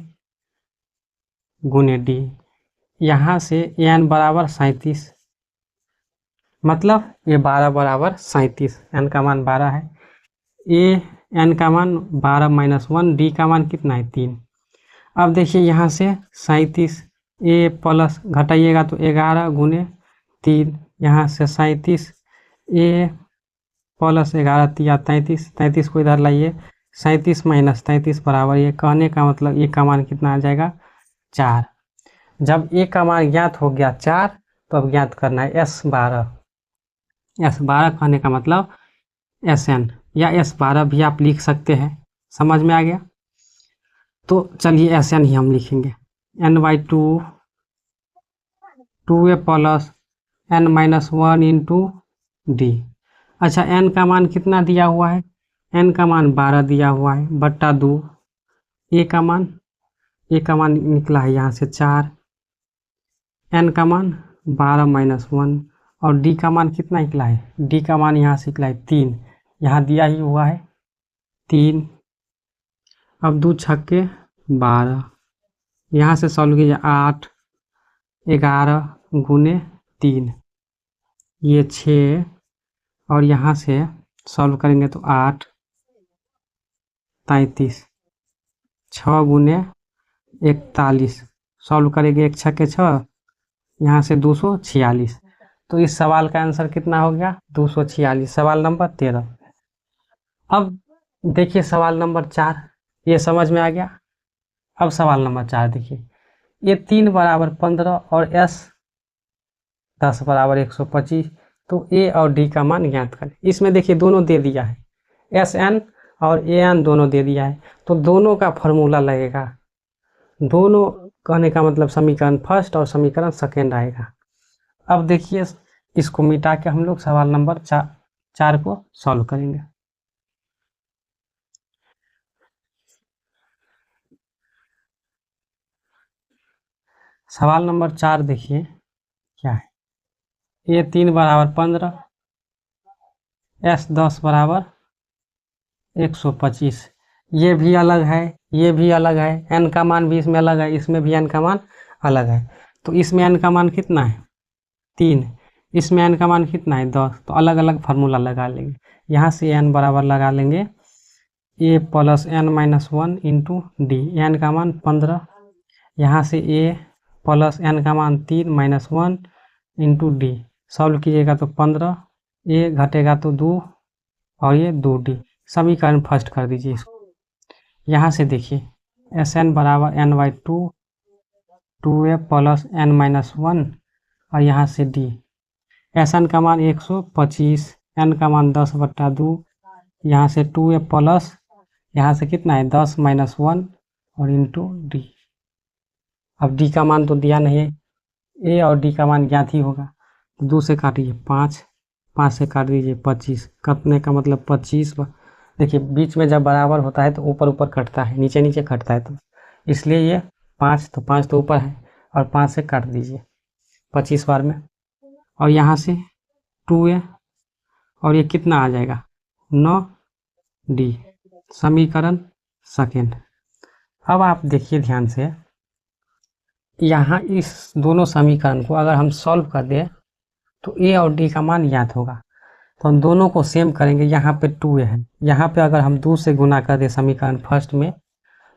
गुने डी। यहाँ से एन बराबर 37, मतलब ये 12 बराबर 37, एन का मान 12 है, ए एन का मान 12-1, डी का मान कितना है 3। अब देखिए यहाँ से 37 ए प्लस घटाइएगा तो 11 गुने 3, यहाँ से 37 ए प्लस 11 तिया 33, 33 को इधर लाइए, 37 - 33 बराबर, ये कहने का मतलब ए का मान कितना आ जाएगा 4। जब ए का मान ज्ञात हो गया 4, तो अब ज्ञात करना है S12। S12 कहने का मतलब SN या S12 भी आप लिख सकते हैं। समझ में आ गया। तो चलिए SN ही हम लिखेंगे, n/2 2a + n-1 into D. अच्छा n का मान कितना दिया हुआ है, n का मान 12 दिया हुआ है, बट्टा 2, ए का मान निकला है यहाँ से 4, n का मान 12-1, और d का मान कितना निकला है, d का मान यहाँ से निकला है 3, यहाँ दिया ही हुआ है 3। अब 2 छक्के 12, यहाँ से सॉल्व कीजिए 8 11 गुने 3, ये 6, और यहाँ से सॉल्व करेंगे तो 8 33, 6 गुने 41, सॉल्व करेंगे 1 छक्के 6, यहाँ से 246। तो इस सवाल का आंसर कितना हो गया 246, सवाल नंबर 13। अब देखिए सवाल नंबर 4, ये समझ में आ गया। अब सवाल नंबर 4 देखिए, ये 3 = 15 और S 10 = 125, तो ए और डी का मान ज्ञात करें। इसमें देखिए दोनों दे दिया है, एस एन और ए एन दोनों दे दिया है, तो दोनों का फॉर्मूला लगेगा। दोनों कहने का मतलब समीकरण फर्स्ट और समीकरण सेकेंड आएगा। अब देखिए इसको मिटा के हम लोग सवाल नंबर 4 को सॉल्व करेंगे। सवाल नंबर 4 देखिए क्या है, ए 3 बराबर 15, एस 10 बराबर 125। ये भी अलग है, ये भी अलग है, एन का मान भी इसमें अलग है, इसमें भी एन का मान अलग है। तो इसमें एन का मान कितना है 3, इसमें एन का मान कितना है 10। तो अलग अलग फार्मूला लगा लेंगे। यहाँ से एन बराबर लगा लेंगे A plus N minus 1 into D, N का मान 15, यहाँ से ए प्लस एन का मान 3 माइनस 1 इंटू डी, सॉल्व कीजिएगा तो 15, ए घटेगा तो 2 और ये 2d, समीकरण फर्स्ट कर दीजिए इसको। यहाँ से देखिए एस एन बराबर n by 2 a plus N minus 1 और यहाँ से डी, एस एन का मान 125, एन का मान 10/2, यहाँ से 2a प्लस यहाँ से कितना है 10 माइनस 1 और इंटू डी। अब डी का मान तो दिया नहीं है, ए और डी का मान ज्ञात ही होगा, तो 2 से काटिए 5, 5 से काट दीजिए 25, कटने का मतलब 25। देखिए बीच में जब बराबर होता है तो ऊपर ऊपर कटता है, नीचे नीचे कटता है, तो इसलिए ये 5, तो 5 तो ऊपर है और 5 से काट दीजिए 25 बार में, और यहाँ से 2a और ये कितना आ जाएगा 9d, समीकरण सेकेंड। अब आप देखिए ध्यान से, यहाँ इस दोनों समीकरण को अगर हम सॉल्व कर दें तो ए और डी का मान ज्ञात होगा, तो हम दोनों को सेम करेंगे। यहाँ पे 2a है, यहाँ पे अगर हम 2 से गुना कर दें समीकरण फर्स्ट में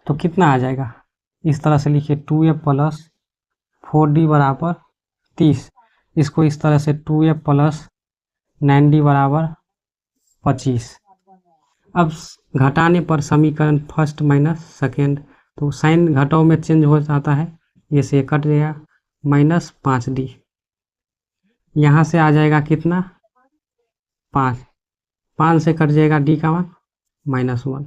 तो कितना आ जाएगा, इस तरह से लिखिए 2a प्लस 4d बराबर 30, इसको इस तरह से 2a प्लस 9d बराबर 25। अब घटाने पर समीकरण फर्स्ट माइनस सेकेंड, तो साइन घटाओ में चेंज हो जाता है, ये से कट गया माइनस 5d, यहाँ से आ जाएगा कितना 5, 5 से कट जाएगा डी का मान -1,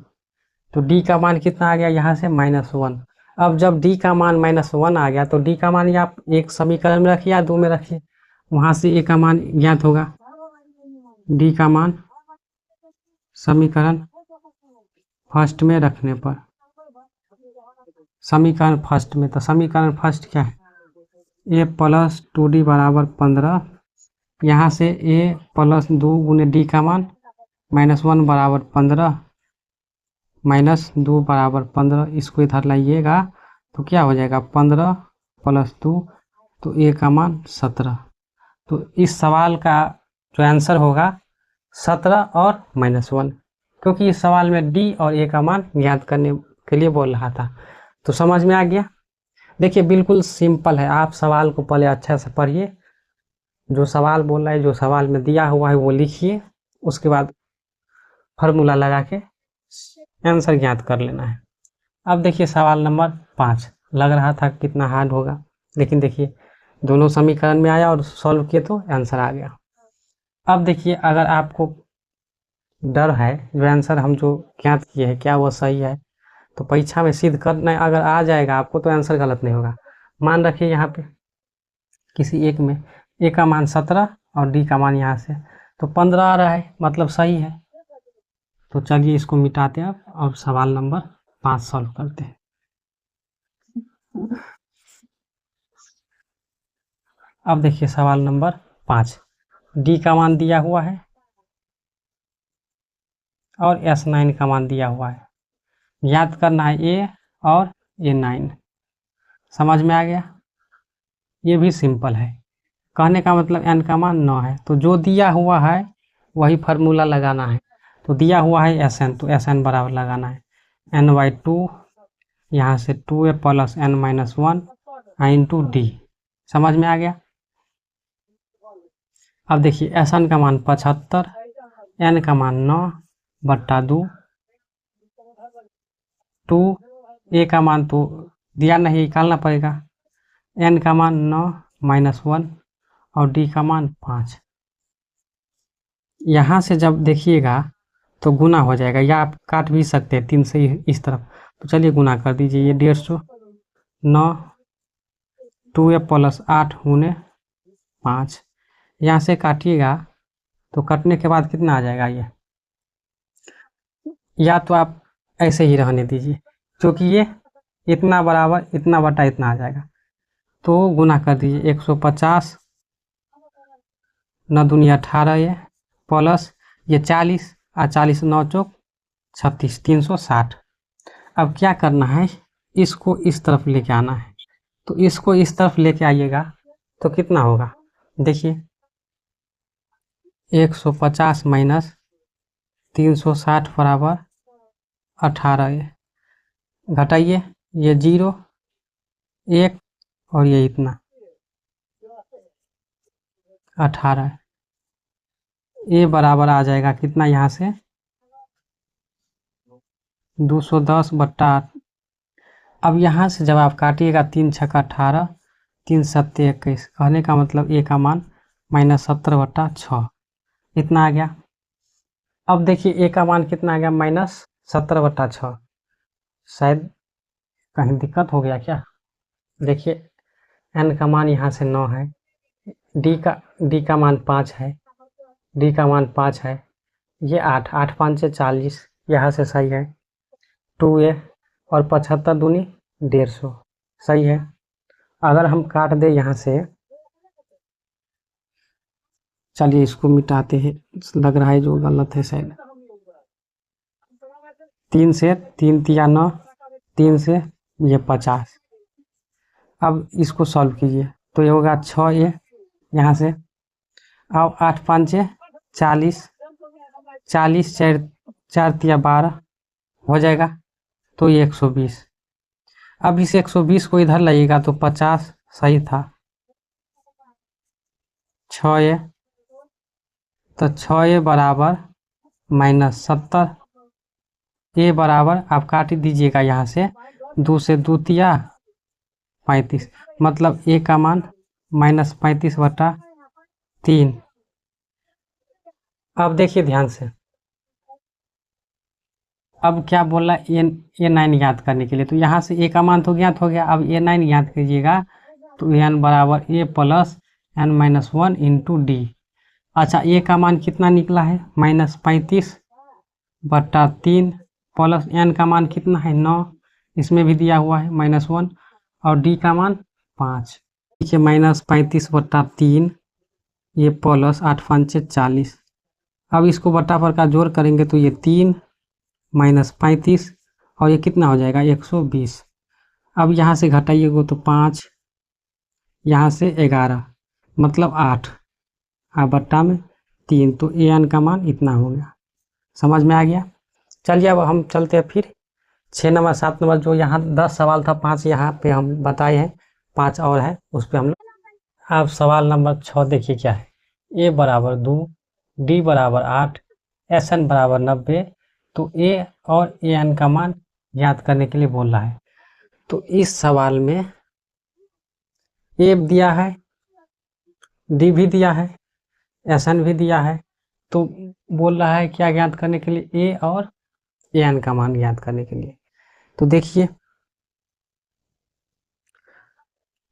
तो डी का मान कितना आ गया यहाँ से -1। अब जब डी का मान -1 आ गया तो डी का मान या एक समीकरण में रखिए या 2 में रखिए, वहाँ से ए का मान ज्ञात होगा, डी का मान समीकरण फर्स्ट में रखने पर, समीकरण फर्स्ट में, तो समीकरण फर्स्ट क्या है ए प्लस 2d बराबर 15, यहाँ से ए प्लस 2 गुने डी का मान -1 बराबर 15 -2 बराबर 15, इसको इधर लाइएगा तो क्या हो जाएगा 15 प्लस 2, तो ए का मान 17। तो इस सवाल का जो आंसर होगा 17 और -1, क्योंकि इस सवाल में डी और ए का मान ज्ञात करने के लिए बोल रहा था। तो समझ में आ गया। देखिए बिल्कुल सिंपल है, आप सवाल को पहले अच्छा से पढ़िए, जो सवाल बोल रहा है, जो सवाल में दिया हुआ है वो लिखिए, उसके बाद फार्मूला लगा के आंसर ज्ञात कर लेना है। अब देखिए सवाल नंबर 5, लग रहा था कितना हार्ड होगा, लेकिन देखिए दोनों समीकरण में आया और सॉल्व किए तो आंसर आ गया। अब देखिए अगर आपको डर है जो आंसर हम जो ज्ञात किए हैं क्या वो सही है, तो परीक्षा में सिद्ध करना अगर आ जाएगा आपको तो आंसर गलत नहीं होगा। मान रखिए यहाँ पे किसी एक में ए का मान 17 और डी का मान यहाँ से तो 15 आ रहा है, मतलब सही है। तो चलिए इसको मिटाते हैं अब और सवाल नंबर 5 सॉल्व करते हैं। अब देखिए सवाल नंबर 5, डी का मान दिया हुआ है और S9 का मान दिया हुआ है, याद करना है ए और A9। समझ में आ गया। ये भी सिंपल है, कहने का मतलब n का मान 9 है, तो जो दिया हुआ है वही फार्मूला लगाना है। तो दिया हुआ है Sn, तो Sn बराबर लगाना है n/2, यहाँ से 2a plus n minus 1 into D. समझ में आ गया। अब देखिए Sn का मान 75, n का मान 9/2, 2 a का मान तो दिया नहीं, निकालना पड़ेगा, n का मान 9 -1 और d का मान 5। यहाँ से जब देखिएगा तो गुना हो जाएगा, या आप काट भी सकते हैं 3 से इस तरफ। तो चलिए गुना कर दीजिए, ये 150 9 2a प्लस 8 गुने 5। यहाँ से काटिएगा तो कटने के बाद कितना आ जाएगा ये, या तो आप ऐसे ही रहने दीजिए, क्योंकि ये इतना बराबर इतना बटा इतना आ जाएगा। तो गुना कर दीजिए 150 9 दूनी 18 ये प्लस ये 40 और 40 9 चौक 36 360। अब क्या करना है, इसको इस तरफ लेके आना है। तो इसको इस तरफ लेके आइएगा तो कितना होगा, देखिए 150 माइनस 360 बराबर 18। घटाइए, ये 0 1 और ये इतना 18। ये बराबर आ जाएगा कितना, यहाँ से 210/8। अब यहाँ से जब आप काटिएगा 3 छक्का 18 3 सत्ते 21, कहने का मतलब ए का मान -17/6 इतना आ गया। अब देखिए ए का मान कितना आ गया, -17/6। शायद कहीं दिक्कत हो गया क्या, देखिए एन का मान यहाँ से 9 है, डी का मान 5 है, डी का मान 5 है, ये 8 8 5 से 40, यहाँ से सही है 2a और 75 दूनी 150 सही है। अगर हम काट दे यहाँ से, चलिए इसको मिटाते हैं, लग रहा है जो गलत है शायद। 3 से 3 तिया 9, 3 से ये 50। अब इसको सॉल्व कीजिए तो ये होगा 6a यहाँ से, अब 8 5 40 40 4 तिया 12 हो जाएगा, तो ये 120। अब इस 120 को इधर लाइएगा तो 50 सही था, 6a, तो 6a बराबर -70, ए बराबर आप काट दीजिएगा यहाँ से 2 से 2 तिया 35, मतलब ए का मान -35/3। अब देखिए ध्यान से, अब क्या बोला ए 9 याद करने के लिए, तो यहाँ से ए का मान तो ज्ञात हो गया। अब ए 9 याद कीजिएगा तो एन बराबर A plus n-1 into D. अच्छा, ए का मान कितना निकला है, -35/3 प्लस एन का मान कितना है 9, इसमें भी दिया हुआ है -1, और डी का मान 5। देखिए -35/3 ये प्लस 8 5 40। अब इसको बट्टा पर का जोड़ करेंगे तो ये 3 -35 और ये कितना हो जाएगा 120। अब यहाँ से घटाइएगा तो 5, यहाँ से 11 मतलब 8 और बट्टा में 3, तो ए एन का मान इतना हो गया। समझ में आ गया। चलिए अब हम चलते हैं फिर 6 नंबर 7 नंबर, जो यहाँ 10 सवाल था 5 यहाँ पे हम बताए हैं, 5 और है उस पर हम लोग। अब सवाल नंबर 6 देखिए क्या है, ए बराबर 2 डी बराबर 8 एस एन बराबर 90, तो ए और ए एन का मान याद करने के लिए बोल रहा है। तो इस सवाल में ए दिया है, डी भी दिया है, एस एन भी दिया है, तो बोल रहा है क्या ज्ञात करने के लिए, ए और ए एन का मान ज्ञात करने के लिए। तो देखिए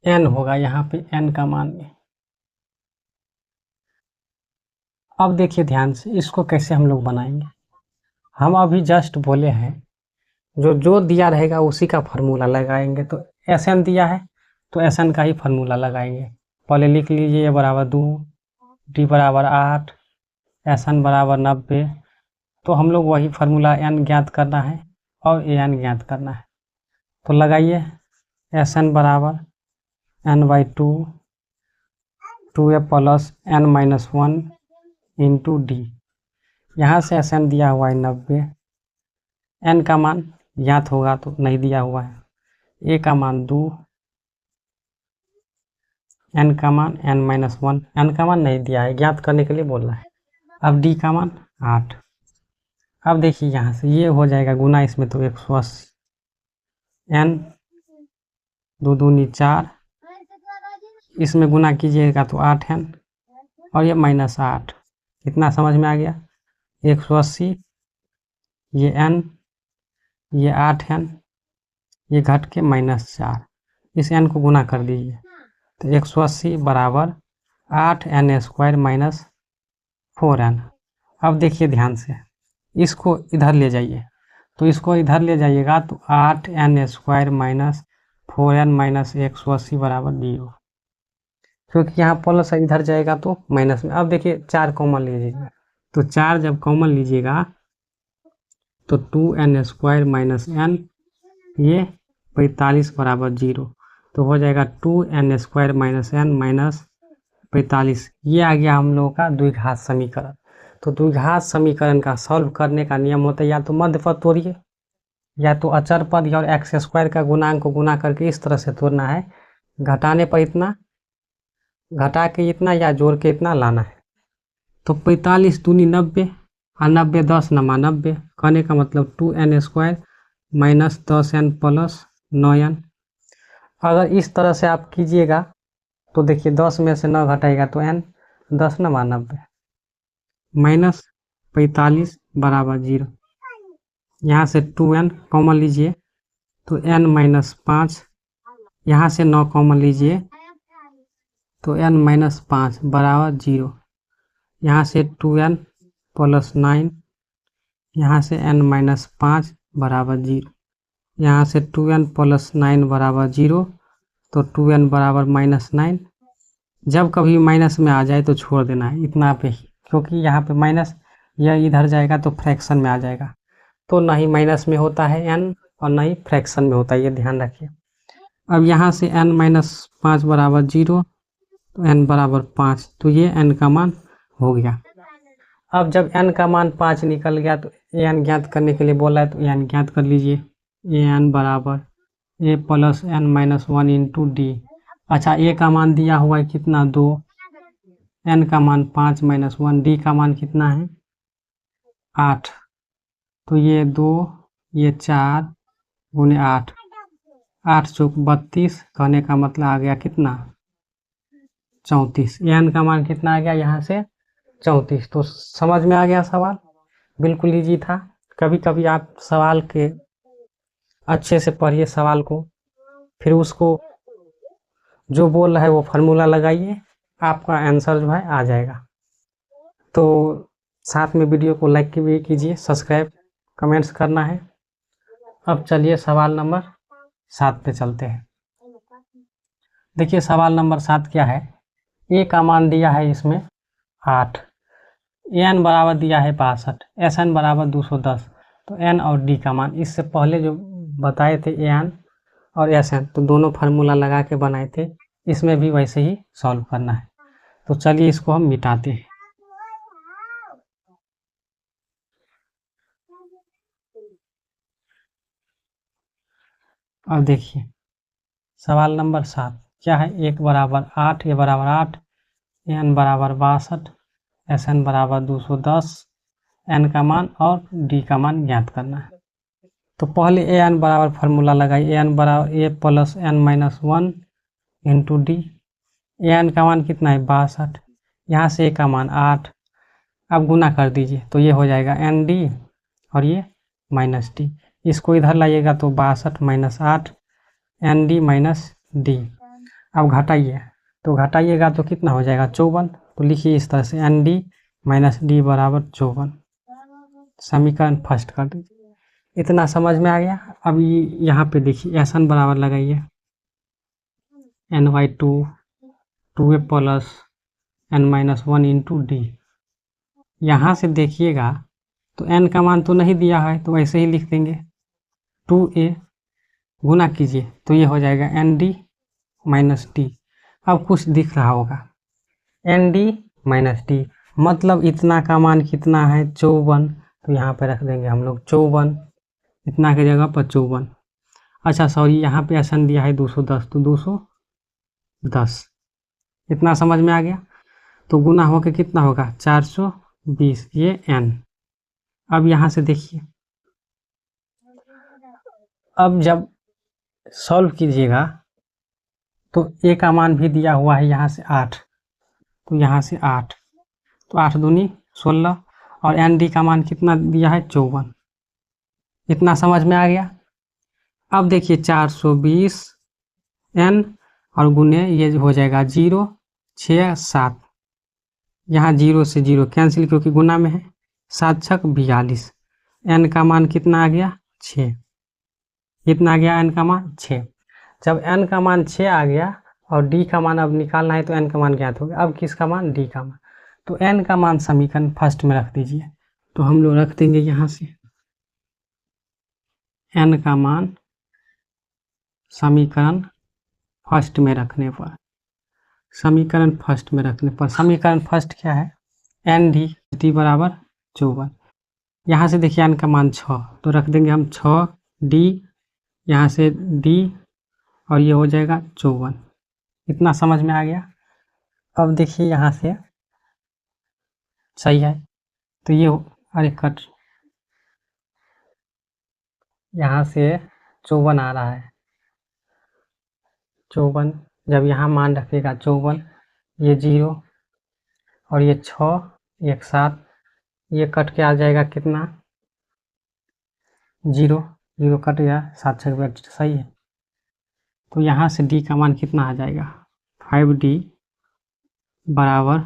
एन होगा यहाँ पे, एन का मान। अब देखिए ध्यान से, इसको कैसे हम लोग बनाएंगे। हम अभी जस्ट बोले हैं जो दिया रहेगा उसी का फार्मूला लगाएंगे। तो एस एन दिया है तो एस एन का ही फार्मूला लगाएंगे। पहले लिख लीजिए, ए बराबर 2 डी बराबर 8 एस एन बराबर 90। तो हम लोग वही फार्मूला एन ज्ञात करना है और ए एन ज्ञात करना है। तो लगाइए, एस एन बराबर n/2 2a plus n-1 into D. यहाँ से एस एन दिया हुआ है 90, एन का मान ज्ञात होगा तो नहीं दिया हुआ है, ए का मान 2, एन का मान n-1, एन का मान नहीं दिया है, ज्ञात करने के लिए बोल रहा है। अब डी का मान 8। अब देखिए यहाँ से ये हो जाएगा गुना इसमें, तो 180, एन 2 दूनी 4, इसमें गुना कीजिएगा तो 8 एन और ये -8, कितना समझ में आ गया? 180, ये n, ये 8n, ये घट के -4, इस n को गुना कर दीजिए तो 180 बराबर 8n² - 4n। अब देखिए ध्यान से, इसको इधर ले जाइए, तो इसको इधर ले जाइएगा तो 8n² - 4n - 180 बराबर 0, क्योंकि यहाँ प्लस इधर जाएगा तो माइनस में। अब देखिए 4 कॉमन लीजिएगा, तो 4 जब कॉमन लीजिएगा तो 2n² - n, ये 45 बराबर 0, तो हो जाएगा 2n² - n - 45। ये आ गया हम लोगों का द्विघात समीकरण। तो द्विघात समीकरण का सॉल्व करने का नियम होता है या तो मध्य पद तोड़िए, या तो अचर पद और x² का गुणांक को गुना करके इस तरह से तोड़ना है, घटाने पर इतना, घटा के इतना या जोड़ के इतना लाना है। तो 45 दूनी 90 और 90 10 नमा 90, कहने का मतलब 2n² - 10n + 9n। अगर इस तरह से आप कीजिएगा तो देखिए 10 में से 9 घटाएगा तो n, 10 नमा 90, -45 बराबर 0। यहाँ से 2n कॉमन लीजिए तो n - 5, यहाँ से 9 कॉमन लीजिए तो n - 5 बराबर 0। यहाँ से 2n + 9, यहाँ से n - 5 बराबर 0, यहाँ से 2n + 9 बराबर 0, तो 2n बराबर -9। जब कभी माइनस में आ जाए तो छोड़ देना है इतना पे ही, क्योंकि यहाँ पे माइनस, यह इधर जाएगा तो फ्रैक्शन में आ जाएगा, तो ना ही माइनस में होता है n और ना ही फ्रैक्शन में होता है, ये ध्यान रखिए। अब यहाँ से n - 5 बराबर 0, तो n बराबर 5, तो ये n का मान हो गया। अब जब n का मान 5 निकल गया तो an ज्ञात करने के लिए बोला है, तो an ज्ञात कर लीजिए। an बराबर a + n - 1 × d। अच्छा, a का मान दिया हुआ है कितना, 2, n का मान 5 - 1, d का मान कितना है 8, तो ये 2, ये 4 × 8, 8 चौक 32, कहने का मतलब आ गया कितना 34। n का मान कितना आ गया यहाँ से 34। तो समझ में आ गया सवाल, बिल्कुल ईजी था। कभी कभी आप सवाल के अच्छे से पढ़िए सवाल को, फिर उसको जो बोल रहा है वो फार्मूला लगाइए, आपका आंसर जो है आ जाएगा। तो साथ में वीडियो को लाइक भी कीजिए, सब्सक्राइब, कमेंट्स करना है। अब चलिए सवाल नंबर 7 पे चलते हैं। देखिए सवाल नंबर 7 क्या है, ए का मान दिया है इसमें 8, एन बराबर दिया है 62, एस एन बराबर 210, तो एन और डी का मान, इससे पहले जो बताए थे एन और एस एन, तो दोनों फार्मूला लगा के बनाए थे, इसमें भी वैसे ही सॉल्व करना है। तो चलिए इसको हम मिटाते हैं। अब देखिए सवाल नंबर 7 क्या है, 1 बराबर 8, ए बराबर 8, एन बराबर 62, एस एन बराबर 210, एन का मान और डी का मान ज्ञात करना है। तो पहले ए एन बराबर फार्मूला लगाइए, ए एन बराबर ए + n - 1 × डी। ए एन का मान कितना है 62, यहाँ से ए का मान 8, अब गुना कर दीजिए तो ये हो जाएगा एन डी और ये -d, इसको इधर लाइएगा तो 62 - 8 एन डी -d। अब घटाइए, तो घटाइएगा तो कितना हो जाएगा 54, तो लिखिए इस तरह से एन डी -d बराबर 54, समीकरण फर्स्ट कर दीजिए। इतना समझ में आ गया। अब यहाँ पे देखिए एस एन बराबर लगाइए n/2 2a + n - 1 × d। यहाँ से देखिएगा तो n का मान तो नहीं दिया है, तो ऐसे ही लिख देंगे 2a, गुना कीजिए तो ये हो जाएगा nd -d। अब कुछ दिख रहा होगा nd -d, मतलब इतना का मान कितना है 54, तो यहाँ पे रख देंगे हम लोग 54, इतना की जगह पर 54। अच्छा सॉरी, यहाँ पे एस एन दिया है 210, तो 210, इतना समझ में आ गया। तो गुना होकर कितना होगा 420, ये n। अब यहाँ से देखिए, अब जब सॉल्व कीजिएगा तो a का मान भी दिया हुआ है यहाँ से 8, तो यहाँ से 8, तो 8 दूनी 16 और एन डी का मान कितना दिया है 54। इतना समझ में आ गया। अब देखिए 420 एन और गुने ये हो जाएगा 0 6 7, यहाँ 0 से 0 कैंसिल क्योंकि गुना में है, 7 छक 42, एन का मान कितना आ गया 6। कितना आ गया एन का मान 6। जब एन का मान 6 आ गया और डी का मान अब निकालना है तो एन का मान ज्ञात हो गया। अब किसका मान, डी का मान। तो एन का मान समीकरण फर्स्ट में रख दीजिए। तो हम लोग रख देंगे यहाँ से एन का मान समीकरण फर्स्ट में रखने पर, समीकरण फर्स्ट में रखने पर, समीकरण फर्स्ट क्या है, एन डी बराबर 54। यहाँ से देखिए एन का मान 6 तो रख देंगे हम 6 डी, यहाँ से डी और ये हो जाएगा 54। इतना समझ में आ गया। अब देखिए यहाँ से सही है तो ये अरे कट, यहाँ से 54 आ रहा है, 54 जब यहाँ मान रखिएगा 54, ये 0 और ये 6 1 7, ये कट के आ जाएगा कितना 0 0 कट गया, 7 6 सही है। तो यहाँ से डी का मान कितना आ जाएगा 5D बराबर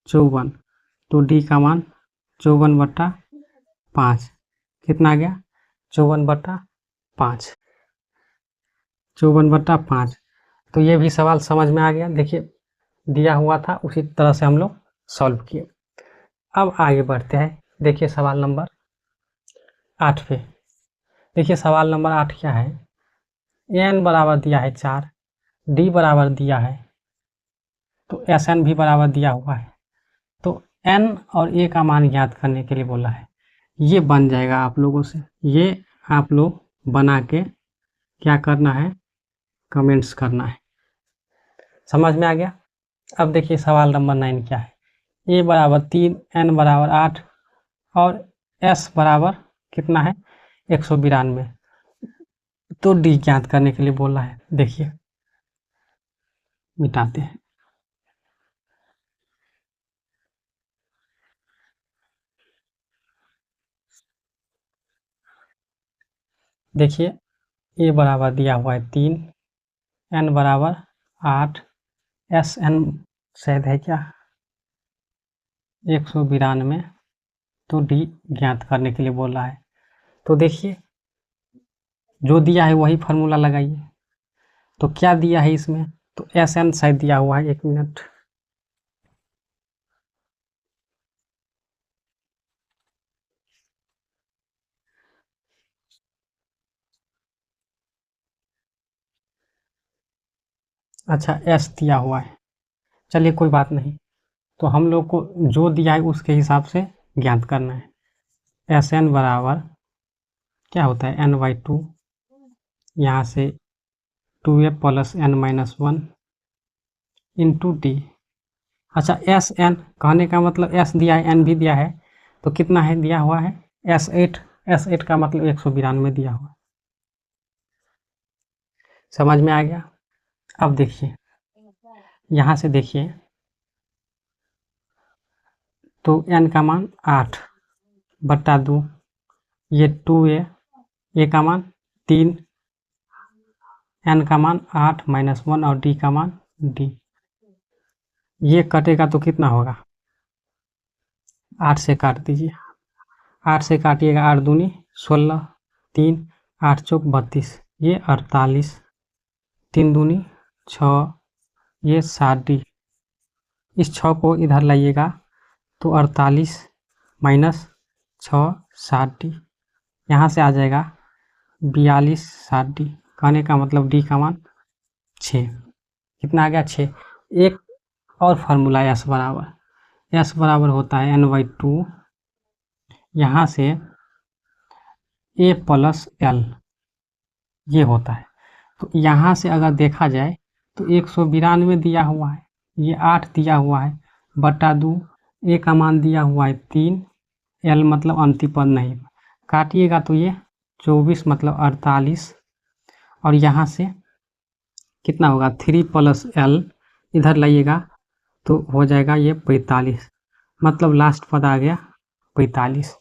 54। तो डी का मान 54/5 कितना आ गया 54/5, 54/5। तो ये भी सवाल समझ में आ गया। देखिए दिया हुआ था उसी तरह से हम लोग सॉल्व किए। अब आगे बढ़ते हैं। देखिए सवाल नंबर 8 पे। देखिए सवाल नंबर 8 क्या है, एन बराबर दिया है 4, डी बराबर दिया है, तो एस एन भी बराबर दिया हुआ है। तो एन और ए का मान ज्ञात करने के लिए बोला है। ये बन जाएगा आप लोगों से, ये आप लोग बना के क्या करना है, कमेंट्स करना है। समझ में आ गया। अब देखिए सवाल नंबर 9 क्या है, ए बराबर 3, एन बराबर 8 और एस बराबर कितना है 192। तो डी ज्ञात करने के लिए बोला है। देखिए मिटाते हैं। देखिए ए बराबर दिया हुआ है 3, एन बराबर 8, एस एन शायद है क्या 192, तो डी ज्ञात करने के लिए बोला है। तो देखिए जो दिया है वही फार्मूला लगाइए। तो क्या दिया है इसमें, तो एस एन शायद दिया हुआ है, 1 मिनट। अच्छा एस दिया हुआ है, चलिए कोई बात नहीं। तो हम लोग को जो दिया है उसके हिसाब से ज्ञात करना है। एस एन बराबर क्या होता है n/2, यहाँ से 2a + n-1 इंटू डी। अच्छा एस एन कहने का मतलब एस दिया है एन भी दिया है, तो कितना है दिया हुआ है S8 का मतलब 192 दिया हुआ। समझ में आ गया। अब देखिए यहाँ से देखिए तो n का मान 8/2, ये 2a, ए का मान 3, n का मान 8 - 1 और d का मान d। ये कटेगा तो कितना होगा 8 से काट दीजिए, 8 से काटिएगा 8 दूनी 16, 3 8 चौक 32, ये 48, 3 दूनी 6, ये 60D। इस 6 को इधर लाइएगा तो 48 - 6 60D, यहाँ से आ जाएगा 42 60D। कहने का मतलब डी का मान 6। कितना आ गया 6। एक और फार्मूला एस बराबर होता है n/2, यहाँ से a + l ये होता है। तो यहाँ से अगर देखा जाए तो 192 दिया हुआ है, ये 8 दिया हुआ है, /2 a का मान दिया हुआ है 3, l मतलब अंतिम पद नहीं, काटिएगा तो ये 24 मतलब 48, और यहाँ से कितना होगा 3 + l इधर लाइएगा तो हो जाएगा ये 45, मतलब लास्ट पद आ गया 45।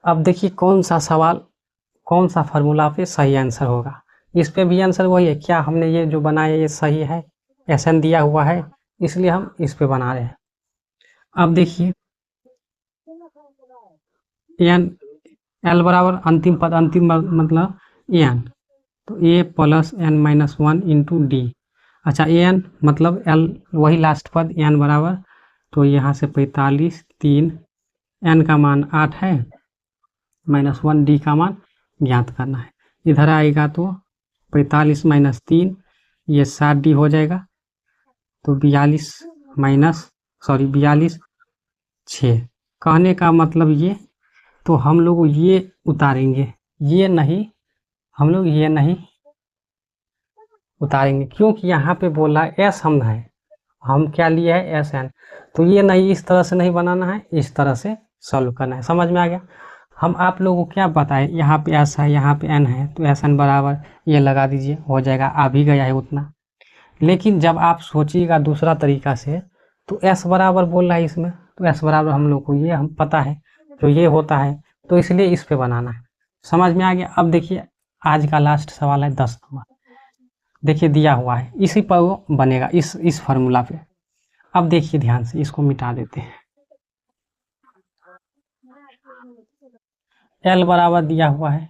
अब देखिए कौन सा सवाल, कौन सा फार्मूला पे सही आंसर होगा। इस पे भी आंसर वही है, क्या हमने ये जो बनाया ये सही है, एसएन दिया हुआ है, इसलिए हम इस पे बना रहे हैं। अब देखिए एन, एल बराबर अंतिम पद, अंतिम मतलब एन, तो A plus N minus 1 into D. अच्छा एन मतलब एल वही लास्ट पद, एन बराबर, तो यहाँ से 45, 3, एन का मान 8 है, माइनस 1 डी का मान ज्ञात करना है। इधर आएगा तो 45 माइनस 3, ये 7 डी हो जाएगा, तो 42 माइनस 42 6। कहने का मतलब ये, तो हम लोग ये उतारेंगे, ये नहीं, हम लोग ये नहीं उतारेंगे, क्योंकि यहाँ पे बोला एस हम है, हम क्या लिए है एस एन, तो ये नहीं, इस तरह से नहीं बनाना है, इस तरह से सॉल्व करना है। समझ में आ गया। हम आप लोगों को क्या बताएं, यहाँ पे एस है, यहाँ पे एन है, तो एस एन बराबर ये लगा दीजिए, हो जाएगा, आ भी गया है उतना। लेकिन जब आप सोचिएगा दूसरा तरीका से, तो एस बराबर बोल रहा है इसमें, तो एस बराबर हम लोग को ये हम पता है जो ये होता है, तो इसलिए इस पे बनाना है। समझ में आ गया। अब देखिए आज का लास्ट सवाल है 10 नंबर, देखिए दिया हुआ है, इसी पर वो बनेगा, इस फार्मूला पे। अब देखिए ध्यान से, इसको मिटा देते हैं। एल बराबर दिया हुआ है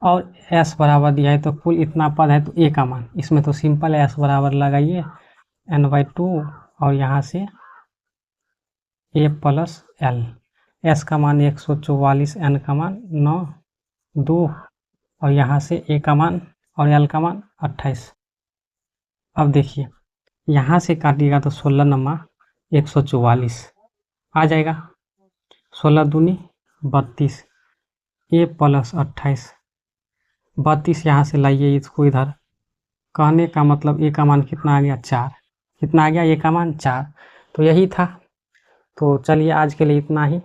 और एस बराबर दिया है, तो कुल इतना पद है, तो ए का मान, इसमें तो सिंपल है, एस बराबर लगाइए n/2 और यहाँ से ए प्लस एल, एस का मान 144, एन का मान 9, 2 और यहाँ से ए का मान और एल का मान 28। अब देखिए यहाँ से काटिएगा तो 16 नंबर 144 आ जाएगा, 16 दूनी 32, ए प्लस 28, 32 यहाँ से लाइए इसको इधर, कहने का मतलब ए का मान कितना आ गया 4, कितना आ गया ए का मान 4। तो यही था। तो चलिए आज के लिए इतना ही।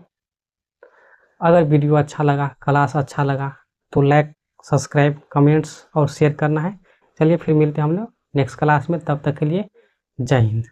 अगर वीडियो अच्छा लगा, क्लास अच्छा लगा, तो लाइक, सब्सक्राइब, कमेंट्स और शेयर करना है। चलिए फिर मिलते हैं हम लोग नेक्स्ट क्लास में, तब तक के लिए जय हिंद।